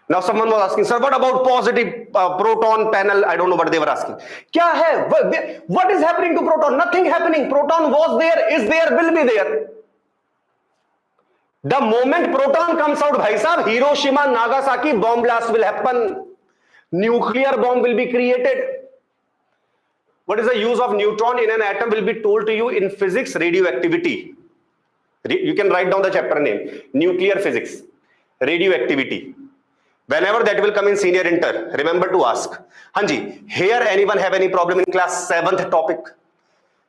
Now someone was asking, sir, what about positive proton panel? I don't know what they were asking. Kya hai? What is happening to proton? Nothing happening. Proton was there, is there, will be there. The moment proton comes out, bhai sahab, Hiroshima, Nagasaki bomb blast will happen. Nuclear bomb will be created. What is the use of neutron in an atom will be told to you in physics, radioactivity. You can write down the chapter name, nuclear physics, radioactivity. Whenever that will come in senior inter, remember to ask. Hanji, here anyone have any problem in class 7th topic?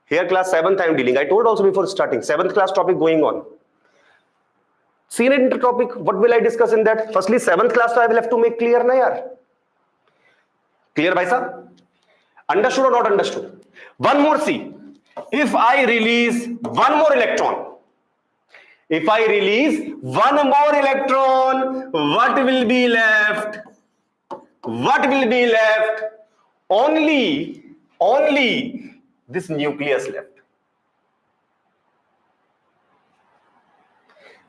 Here class 7th I am dealing. I told also before starting, 7th class topic going on. Senior inter topic, what will I discuss in that? Firstly, 7th class I will have to make clear na yaar. Clear bhai sahab? Understood or not understood? One more see. If I release one more electron, if I release one more electron, what will be left? What will be left? Only this nucleus left.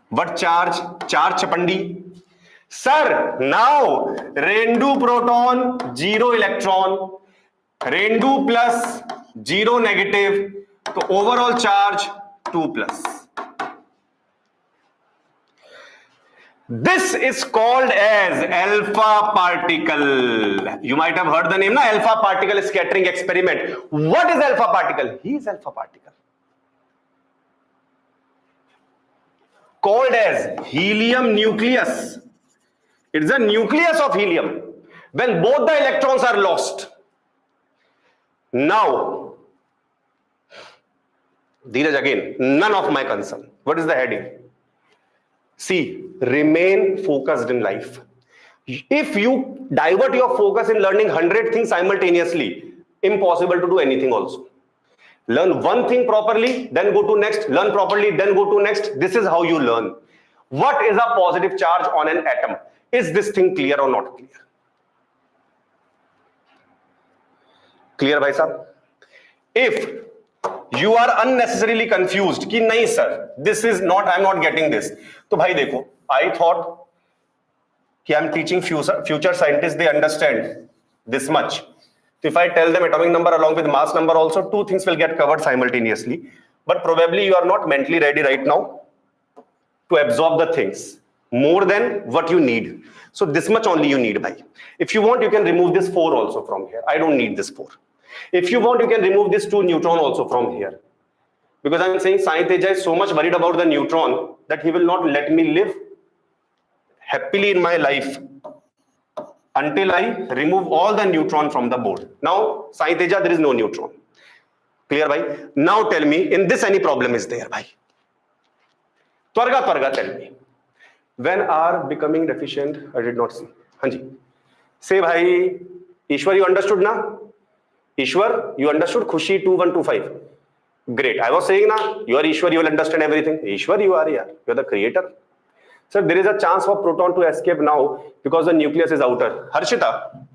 What charge? Charge chapandi. Sir, now Rendu proton, 0 electron, Rendu plus 0 negative, so overall charge 2 plus. This is called as alpha particle. You might have heard the name, na? Alpha particle scattering experiment. What is alpha particle? He is alpha particle. Called as helium nucleus. It is the nucleus of helium. When both the electrons are lost. Now, Dheeraj again, none of my concern. What is the heading? See, remain focused in life. If you divert your focus in learning 100 things simultaneously, impossible to do anything also. Learn one thing properly, then go to next. Learn properly, then go to next. This is how you learn. What is a positive charge on an atom? Is this thing clear or not clear? Clear, bhai sahab? If you are unnecessarily confused कि नहीं sir, this is not, I'm not getting this, तो भाई देखो, I thought कि I'm teaching future scientists, they understand this much. So if I tell them atomic number along with mass number also, 2 things will get covered simultaneously. But probably you are not mentally ready right now to absorb the things more than what you need. So this much only you need, bhai. If you want, you can remove this 4 also from here. I don't need this 4. If you want, you can remove this 2 neutron also from here. Because I'm saying Sai Teja is so much worried about the neutron that he will not let me live happily in my life until I remove all the neutron from the board. Now, Sai Teja, there is no neutron. Clear, bhai? Now tell me, in this any problem is there, bhai? Twarga, tell me. When are becoming deficient? I did not see. Hanji. Say, bhai, Ishwar, you understood na? Ishwar, you understood? Khushi 2125. Great. I was saying na, you are Ishwar, you will understand everything. Ishwar, you are here. You are the creator. Sir, there is a chance for proton to escape now because the nucleus is outer. Harshita,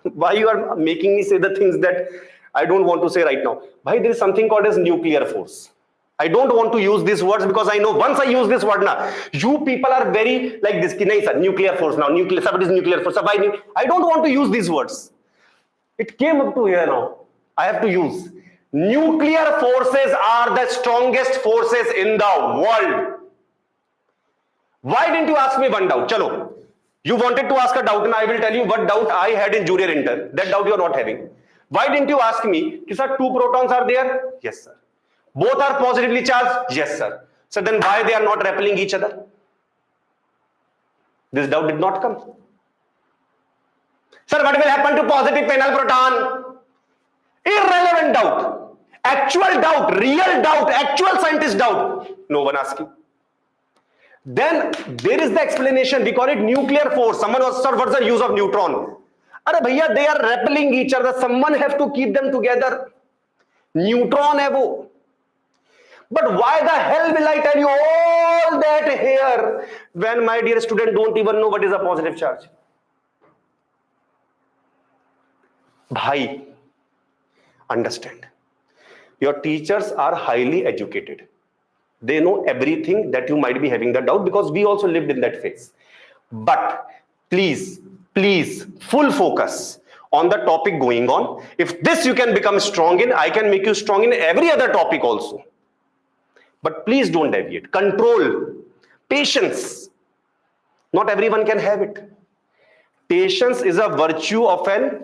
why you are making me say the things that I don't want to say right now? Bhai, there is something called as nuclear force. I don't want to use these words because I know once I use this word na, you people are very like this. Ki nahi sir, nuclear force now. Nuclear, what is nuclear force? I don't want to use these words. It came up to here now. I have to use. Nuclear forces are the strongest forces in the world. Why didn't you ask me one doubt? Chalo. You wanted to ask a doubt and I will tell you what doubt I had in junior inter. That doubt you are not having. Why didn't you ask me, sir, 2 protons are there? Yes, sir. Both are positively charged? Yes, sir. So then why they are not repelling each other? This doubt did not come. Sir, what will happen to positive penal proton? Irrelevant doubt. Actual doubt, real doubt, actual scientist doubt. No one asking. Then there is the explanation. We call it nuclear force. Someone was, sir, what's the use of neutron? Arey bhaiya, they are repelling each other. Someone have to keep them together. Neutron hai wo. But why the hell will I tell you all that here when my dear student don't even know what is a positive charge? Bhai, understand. Your teachers are highly educated. They know everything that you might be having the doubt, because we also lived in that phase. But please, full focus on the topic going on. If this you can become strong in, I can make you strong in every other topic also. But please don't deviate. Control, patience. Not everyone can have it. Patience is a virtue of a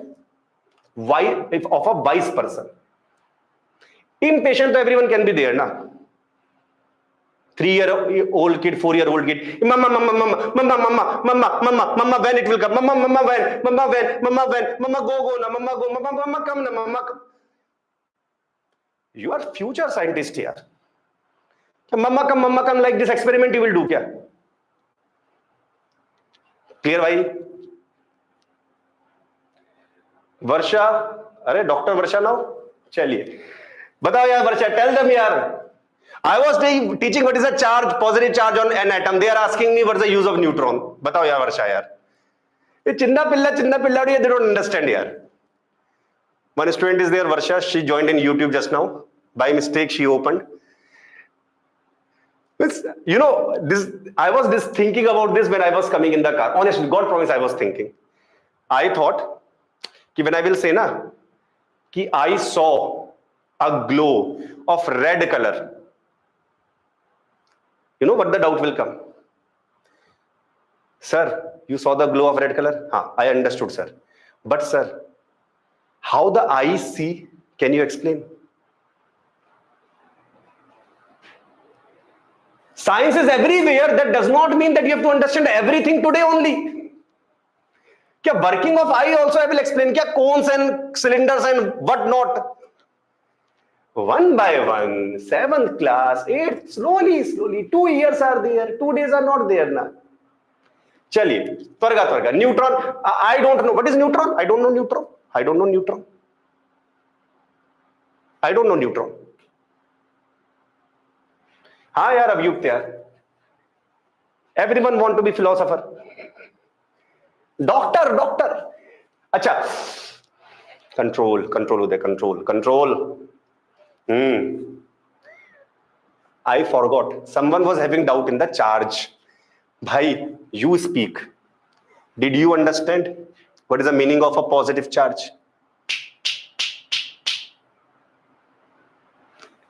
wise person. Impatient, everyone can be there, na? 3-year-old kid, 4-year-old kid, mama, when it will come, mama, when, mama, go, na, mama, go, mama, come, na, mama, come. You are future scientist here. Mama, come, like this experiment you will do, kya? Clear, bhai? Varsha, अरे Dr. Varsha now? चलिए, बताओ यार Varsha, tell them यार. I was teaching what is a charge, positive charge on an atom. They are asking me what's the use of neutron. बताओ यार Varsha यार. ये चिन्ना पिल्ला they don't understand यार. One student is there, Varsha. She joined in YouTube just now. By mistake, she opened. You know, I was thinking about this when I was coming in the car. Honestly, God promise, I was thinking. I thought, when I will say na, कि I saw a glow of red color. You know what the doubt will come? Sir, you saw the glow of red color? Haan, I understood, sir. But sir, how the eyes see, can you explain? Science is everywhere. That does not mean that you have to understand everything today only. Kya working of eye also I will explain. Kya cones and cylinders and what not. One by one, 7th class, 8th, slowly. 2 years are there. 2 days are not there now. Chaliye, twarga. Neutron, I don't know. What is neutron? I don't know neutron. I don't know neutron. हाँ यार अभियुक्त यार. Everyone want to be philosopher. Doctor. अच्छा. Control Uday, control. I forgot. Someone was having doubt in the charge. Bhai, you speak. Did you understand what is the meaning of a positive charge?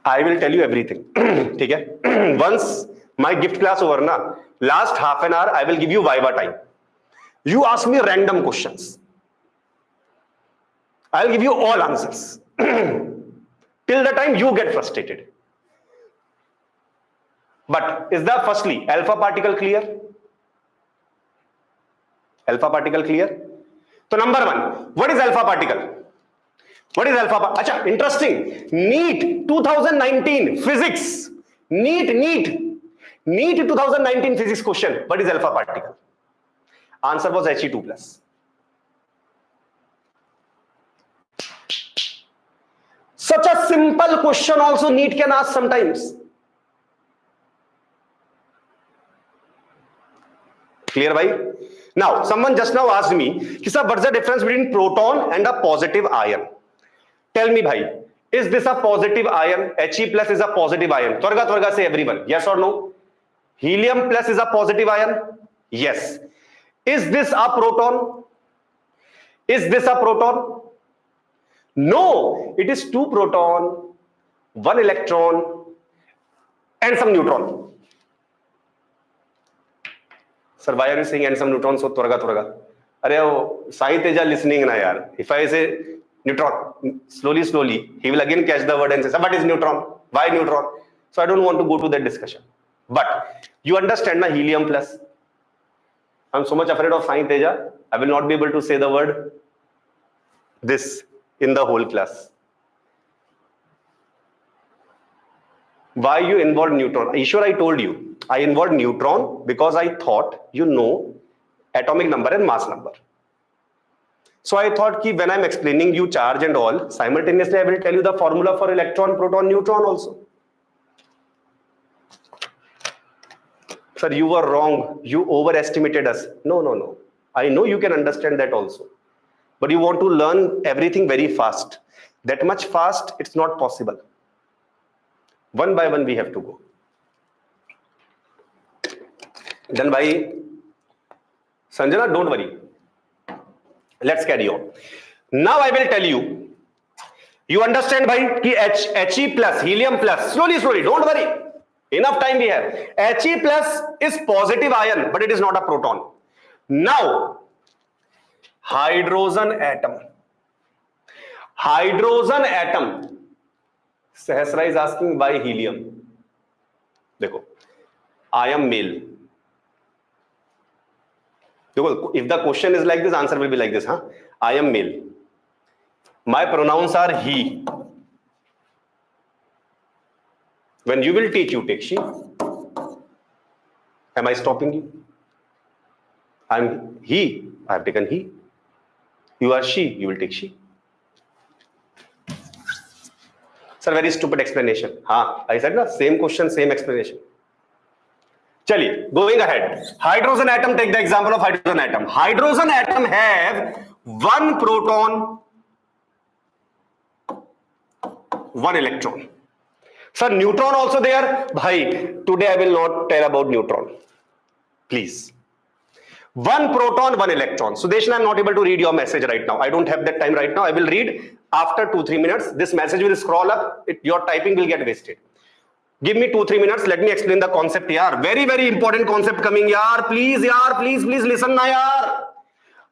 I will tell you everything. Okay? Once my gift class over na, last half an hour I will give you Viva time. You ask me random questions. I will give you all answers. Till the time you get frustrated. But is that firstly alpha particle clear? Alpha particle clear? So number one, what is alpha particle? What is alpha particle? Acha, interesting. NEET 2019 physics. NEET 2019 physics question. What is alpha particle? Answer was He2+. Such a simple question also NEET can ask sometimes. Clear, bhai? Now, someone just now asked me, sir, what's the difference between proton and a positive ion? Tell me, bhai, is this a positive ion? He plus is a positive ion. Twarga say everyone. Yes or no? Helium plus is a positive ion? Yes. Is this a proton? No, it is 2 proton, 1 electron, and some neutron. Sir, why are you saying and some neutron so twarga? Arey, Sai Teja listening na yaar. If I say neutron, slowly, he will again catch the word and say, what is neutron? Why neutron? So I don't want to go to that discussion. But you understand na helium plus. I'm so much afraid of Sai Teja. I will not be able to say the word this in the whole class. Why you involved neutron? Ishwar, I told you, I involved neutron because I thought you know atomic number and mass number. So I thought ki when I'm explaining you charge and all, simultaneously I will tell you the formula for electron, proton, neutron also. Sir, you were wrong. You overestimated us. No. I know you can understand that also. But you want to learn everything very fast. That much fast, it's not possible. One by one we have to go. Then by Sanjana, don't worry. Let's carry on. Now I will tell you. You understand, bhai, ki He plus, helium plus. Slowly, don't worry. Enough time we have. He plus is positive ion, but it is not a proton. Now, hydrogen atom. Hydrogen atom. Sahasra is asking why helium. Dekho, I am male. Dekho, if the question is like this, answer will be like this. Huh? I am male. My pronouns are he. When you will teach, you take she. Am I stopping you? I'm he. I have taken he. You are she. You will take she. Sir, very stupid explanation. I said na, same question, same explanation. Chaliye, going ahead. Hydrogen atom, take the example of hydrogen atom. Hydrogen atom have one proton, one electron. Sir, neutron also there? Bhai, today I will not tell about neutron. Please. One proton, one electron. Sudesh, I am not able to read your message right now. I don't have that time right now. I will read after 2-3 minutes. This message will scroll up. Your typing will get wasted. Give me 2-3 minutes. Let me explain the concept. Yaar. Very, very important concept coming. Yaar. Please, please listen na yaar.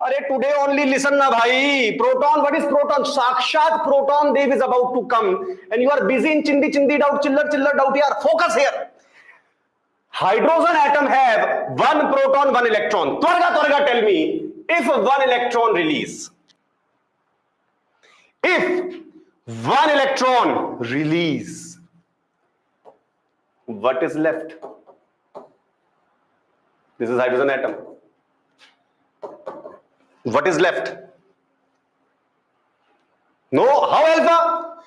Arey, today only listen na bhai. Proton, what is proton? Sakshat proton Dev is about to come. And you are busy in chindi doubt, chiller doubt. Yaar. Focus here. Hydrogen atom have one proton, one electron. Twarga, tell me, if one electron release. If one electron release, what is left? This is hydrogen atom. What is left? No, how alpha?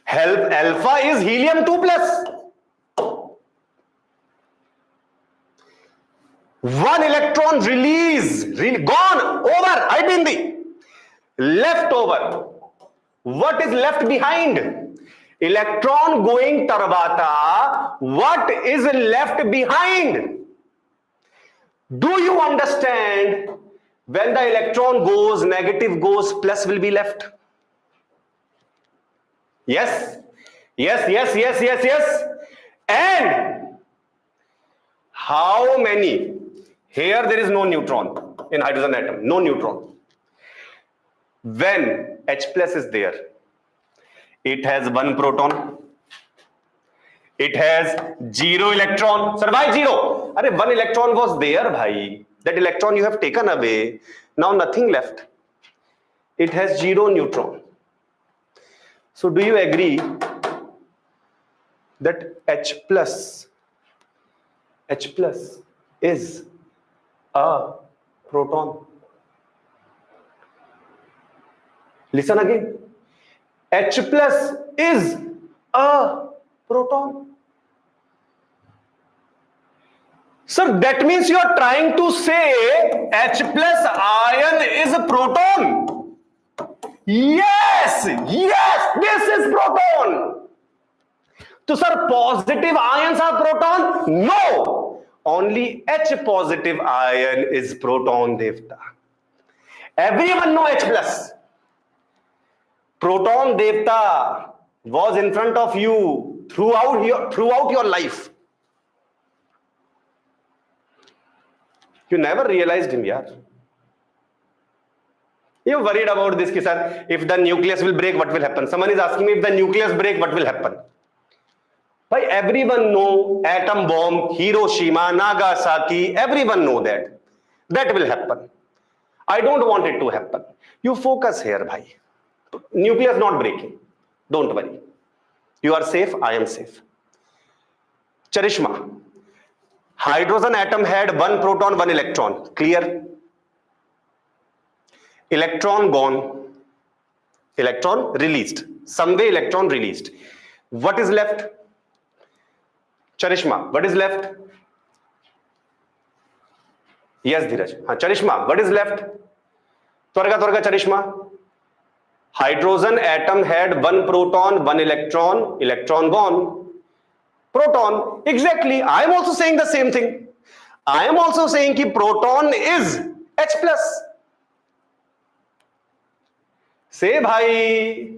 Alpha is helium 2 plus. One electron release, gone, over, I mean the left over. What is left behind? Electron going Tarvata. What is left behind? Do you understand? When the electron goes, negative goes, plus will be left. Yes. And how many? Here there is no neutron in hydrogen atom, no neutron. When H plus is there, it has one proton, it has 0 electron. Sir, why 0? Arey, one electron was there, bhai. That electron you have taken away. Now nothing left. It has 0 neutron. So do you agree that H plus is a proton? Listen again. H plus is a proton. Sir, that means you are trying to say H plus ion is a proton. Yes, this is proton. So, sir, positive ions are proton? No. Only H positive ion is proton, Devta. Everyone know H plus. Proton, Devta, was in front of you throughout your life. You never realized him, yaar. You worried about this, sir. If the nucleus will break, what will happen? Someone is asking me, if the nucleus break, what will happen? Why, everyone know atom bomb, Hiroshima, Nagasaki, everyone know that. That will happen. I don't want it to happen. You focus here, bhai. Nucleus not breaking. Don't worry. You are safe. I am safe. Charishma. Hydrogen atom had one proton, one electron. Clear? Electron gone. Electron released. Some way electron released. What is left? Charishma, what is left? Yes, Dheeraj. Charishma, what is left? Twarga, Charishma. Hydrogen atom had one proton, one electron. Electron gone. Proton. Exactly. I am also saying the same thing. I am also saying that proton is H plus. Say bhai.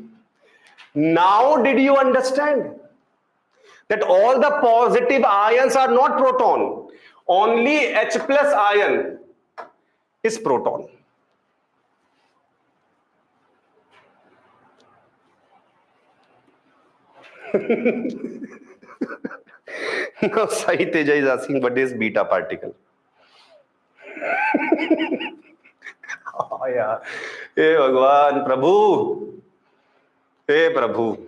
Now did you understand that all the positive ions are not proton? Only H plus ion is proton. Now Sai Teja is asking what is beta particle. Oh yeah. Hey Bhagwan, Prabhu. Hey Prabhu.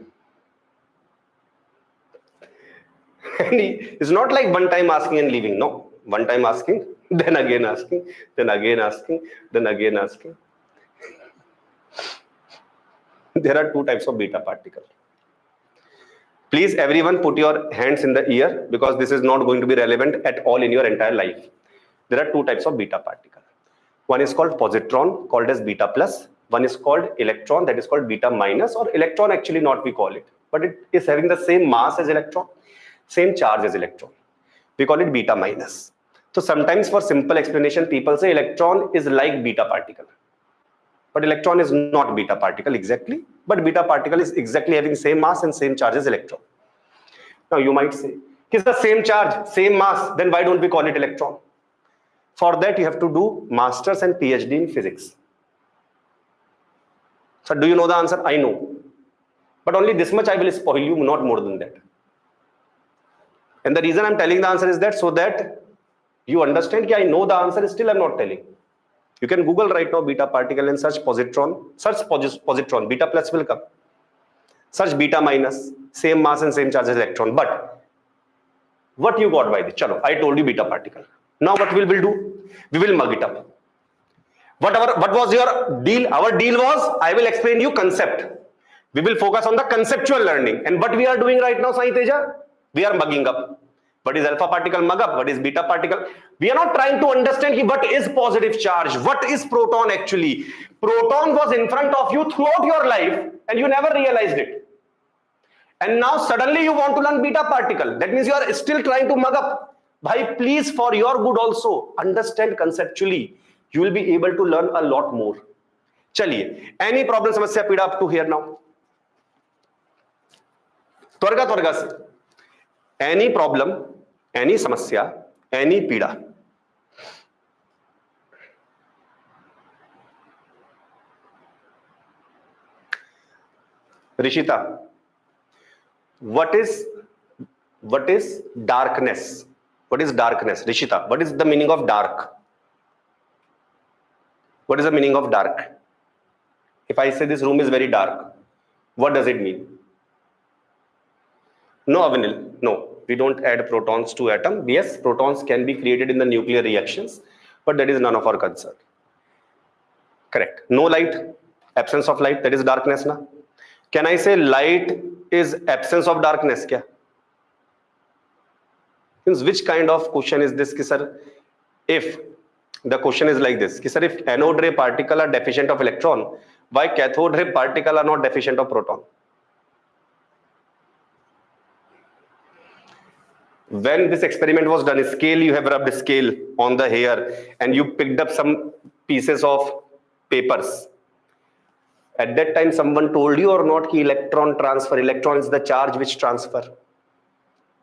It's not like one time asking and leaving. No. One time asking, then again asking, then again asking, then again asking. There are two types of beta particle. Please everyone put your hands in the ear because this is not going to be relevant at all in your entire life. There are two types of beta particle. One is called positron, called as beta plus. One is called electron, that is called beta minus, or electron actually not we call it. But it is having the same mass as electron, same charge as electron. We call it beta minus. So sometimes for simple explanation, people say electron is like beta particle. But electron is not beta particle exactly. But beta particle is exactly having same mass and same charge as electron. Now you might say, it's the same charge, same mass, then why don't we call it electron? For that you have to do masters and PhD in physics. So do you know the answer? I know. But only this much I will spoil you, not more than that. And the reason I'm telling the answer is that so that you understand that I know the answer, still I'm not telling. You can Google right now beta particle and search positron. Search positron, beta plus will come. Search beta minus, same mass and same charge as electron. But what you got by this? Chalo, I told you beta particle. Now what we will do? We will mug it up. What was your deal? Our deal was, I will explain you concept. We will focus on the conceptual learning. And what we are doing right now, Sai Teja? We are mugging up. What is alpha particle mug up? What is beta particle? We are not trying to understand what is positive charge. What is proton actually? Proton was in front of you throughout your life and you never realized it. And now suddenly you want to learn beta particle. That means you are still trying to mug up. Bhai, please, for your good also, understand conceptually. You will be able to learn a lot more. Chaliye. Any problem, samasya, pida up to here now? Twarga se. Any problem, any samasya, any pida. Rishita, what is darkness? What is darkness? Rishita, what is the meaning of dark? What is the meaning of dark? If I say this room is very dark, what does it mean? No, Avinil, no. We don't add protons to atom. Yes, protons can be created in the nuclear reactions, but that is none of our concern. Correct. No light, absence of light, that is darkness. Na? Can I say light is absence of darkness? Kya? Means which kind of question is this, ki, sir? If the question is like this, ki, sir, if anode ray particle are deficient of electron, why cathode ray particle are not deficient of proton? When this experiment was done, scale, you have rubbed scale on the hair and you picked up some pieces of papers. At that time, someone told you or not ki electron transfer, electron is the charge which transfer.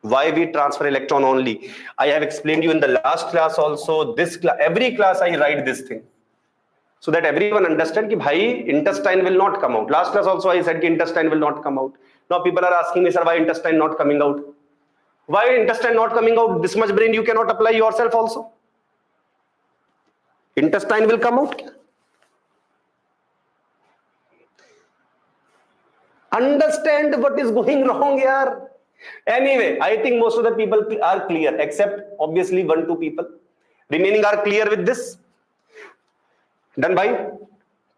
Why we transfer electron only? I have explained you in the last class also. This class, every class I write this thing. So that everyone understand ki bhai, intestine will not come out. Last class also I said ki intestine will not come out. Now people are asking me, sir, why intestine not coming out? Why intestine not coming out? This much brain you cannot apply yourself also. Intestine will come out. Understand what is going wrong here. Anyway, I think most of the people are clear, except obviously 1-2 people. Remaining are clear with this. Done by?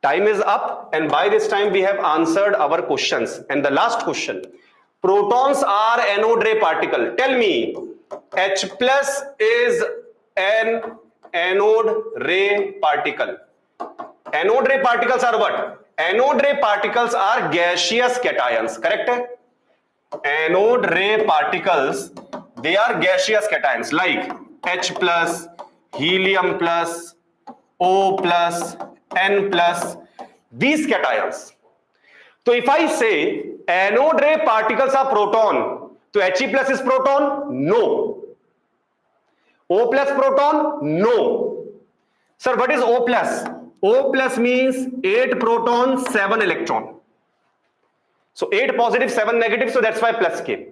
Time is up, and by this time we have answered our questions. And the last question: protons are anode ray particle. Tell me, H plus is an anode ray particle. Anode ray particles are what? Anode ray particles are gaseous cations, correct? Anode ray particles, they are gaseous cations like H plus, helium plus, O plus, N plus, these cations. So if I say anode ray particles are proton, so He plus is proton? No. O plus proton? No. Sir, what is O plus? O plus means 8 proton, 7 electron. So 8 positive, 7 negative, so that's why plus came.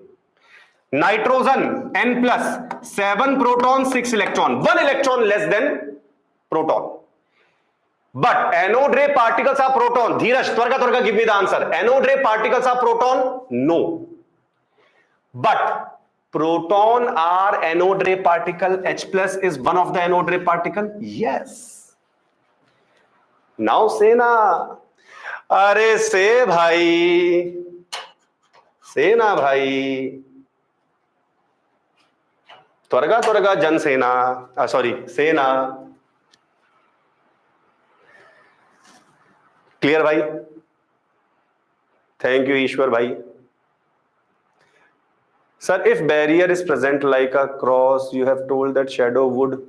Nitrogen, N plus, 7 proton, 6 electron. 1 electron less than proton. But anode ray particles are proton. Dheeraj, Twarga, give me the answer. Anode ray particles are proton? No. But proton are anode ray particle. H plus is one of the anode ray particle? Yes. Now say na. Are say bhai. Say na bhai. Twarga Jan Sena. Sorry, Sena. Clear bhai? Thank you, Ishwar bhai. Sir, if barrier is present like a cross, you have told that shadow would.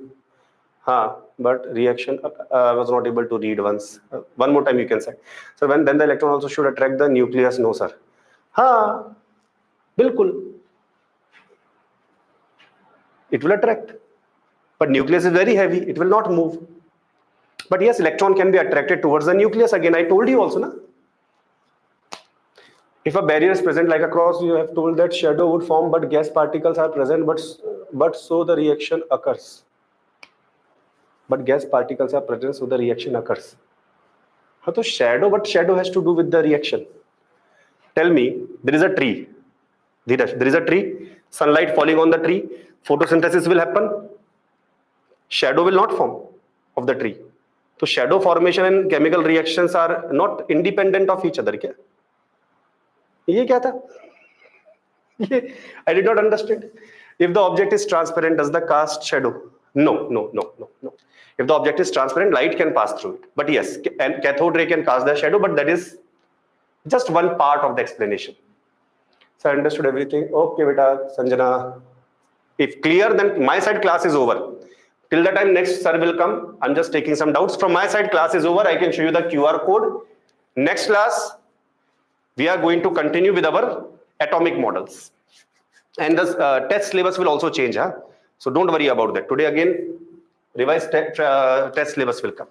But reaction was not able to read once. One more time you can say. So then the electron also should attract the nucleus. No, sir. Bilkul. It will attract. But nucleus is very heavy. It will not move. But yes, electron can be attracted towards the nucleus. Again, I told you also, na? If a barrier is present like a cross, you have told that shadow would form, but gas particles are present, but so the reaction occurs. But gas particles are present, so the reaction occurs. So shadow, what shadow has to do with the reaction? Tell me, there is a tree. Dheeraj, there is a tree. Sunlight falling on the tree. Photosynthesis will happen. Shadow will not form of the tree. So shadow formation and chemical reactions are not independent of each other. Kya? Ye kya tha? I did not understand. If the object is transparent, does the cast shadow? No. If the object is transparent, light can pass through it. But yes, and cathode ray can cast the shadow, but that is just one part of the explanation. So I understood everything. Okay, beta, Sanjana. If clear, then my side class is over. Till the time next sir will come, I'm just taking some doubts. From my side, class is over. I can show you the QR code. Next class, we are going to continue with our atomic models. And the test syllabus will also change. So don't worry about that. Today again, revised test syllabus will come.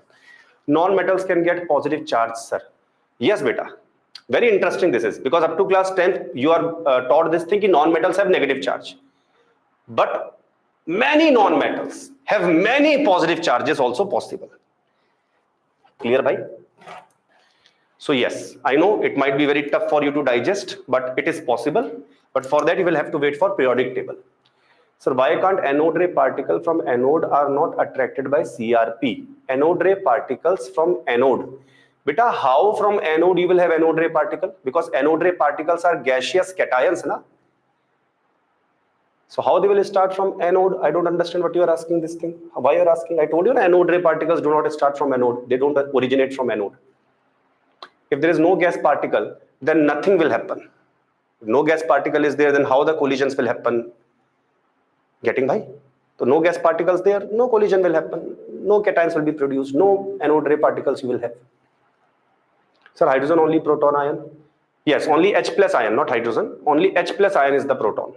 Non-metals can get positive charge, sir. Yes, beta. Very interesting this is, because up to class 10th, you are taught this thing, non-metals have negative charge. But many non-metals have many positive charges also possible. Clear, bhai? So yes, I know it might be very tough for you to digest, but it is possible. But for that, you will have to wait for periodic table. So why can't anode ray particles from anode are not attracted by CRP? Anode ray particles from anode. Beta, how from anode you will have anode ray particle? Because anode ray particles are gaseous cations, na? So how they will start from anode? I don't understand what you are asking this thing. Why you are asking? I told you, anode ray particles do not start from anode. They don't originate from anode. If there is no gas particle, then nothing will happen. If no gas particle is there, then how the collisions will happen? Getting by? So no gas particles there, no collision will happen. No cations will be produced. No anode ray particles you will have. Sir, hydrogen only proton ion? Yes, only H plus ion, not hydrogen. Only H plus ion is the proton.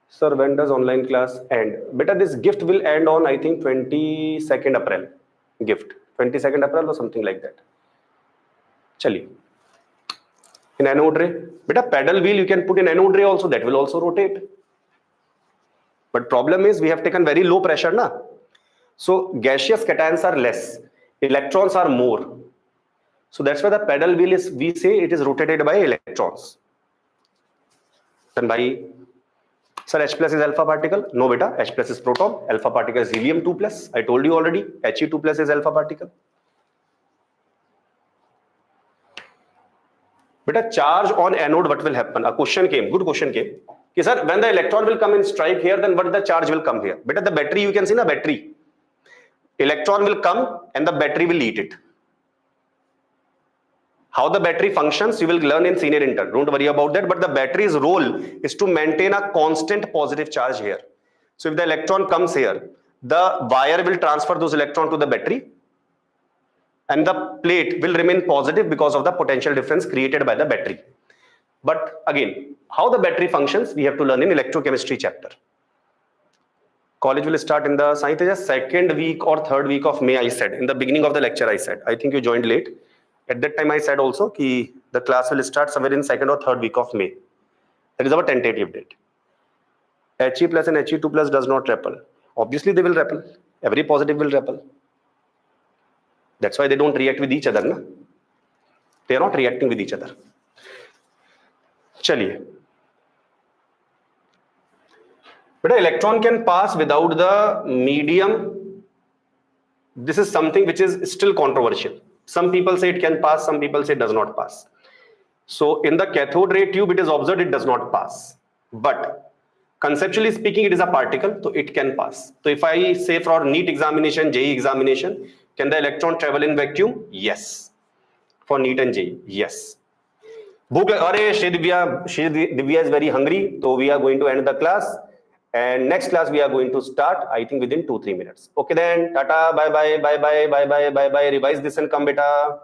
Sir, when does online class end? Beta, this gift will end on, I think, 22nd April. Gift. 22nd April or something like that. Chali. In anode ray. Beta, pedal wheel you can put in anode ray also. That will also rotate. But problem is we have taken very low pressure, na? So gaseous cations are less. Electrons are more. So that's why the pedal wheel is, we say it is rotated by electrons. Then by, sir, H plus is alpha particle? No beta, H plus is proton, alpha particle is helium 2 plus. I told you already, He2 plus is alpha particle. Beta, charge on anode, what will happen? A question came, good question came. Okay, sir, when the electron will come and strike here, then what the charge will come here? Beta, the battery, you can see na battery. Electron will come and the battery will eat it. How the battery functions, you will learn in senior inter. Don't worry about that. But the battery's role is to maintain a constant positive charge here. So if the electron comes here, the wire will transfer those electrons to the battery, and the plate will remain positive because of the potential difference created by the battery. But again, how the battery functions, we have to learn in electrochemistry chapter. College will start in the science second week or third week of May, I said. In the beginning of the lecture, I said. I think you joined late. At that time, I said also that the class will start somewhere in second or third week of May. That is our tentative date. He plus and He2 plus does not repel. Obviously, they will repel. Every positive will repel. That's why they don't react with each other. Na? They are not reacting with each other. Chaliye. But an electron can pass without the medium. This is something which is still controversial. Some people say it can pass, some people say it does not pass. So in the cathode ray tube, it is observed it does not pass. But conceptually speaking, it is a particle, so it can pass. So if I say for NEET examination, JEE examination, can the electron travel in vacuum? Yes. For NEET and JEE, yes. Shri Divya is very hungry, so we are going to end the class. And next class we are going to start, I think within 2-3 minutes. Okay then, tata, bye bye, bye bye, bye bye, bye bye. Revise this and come beta.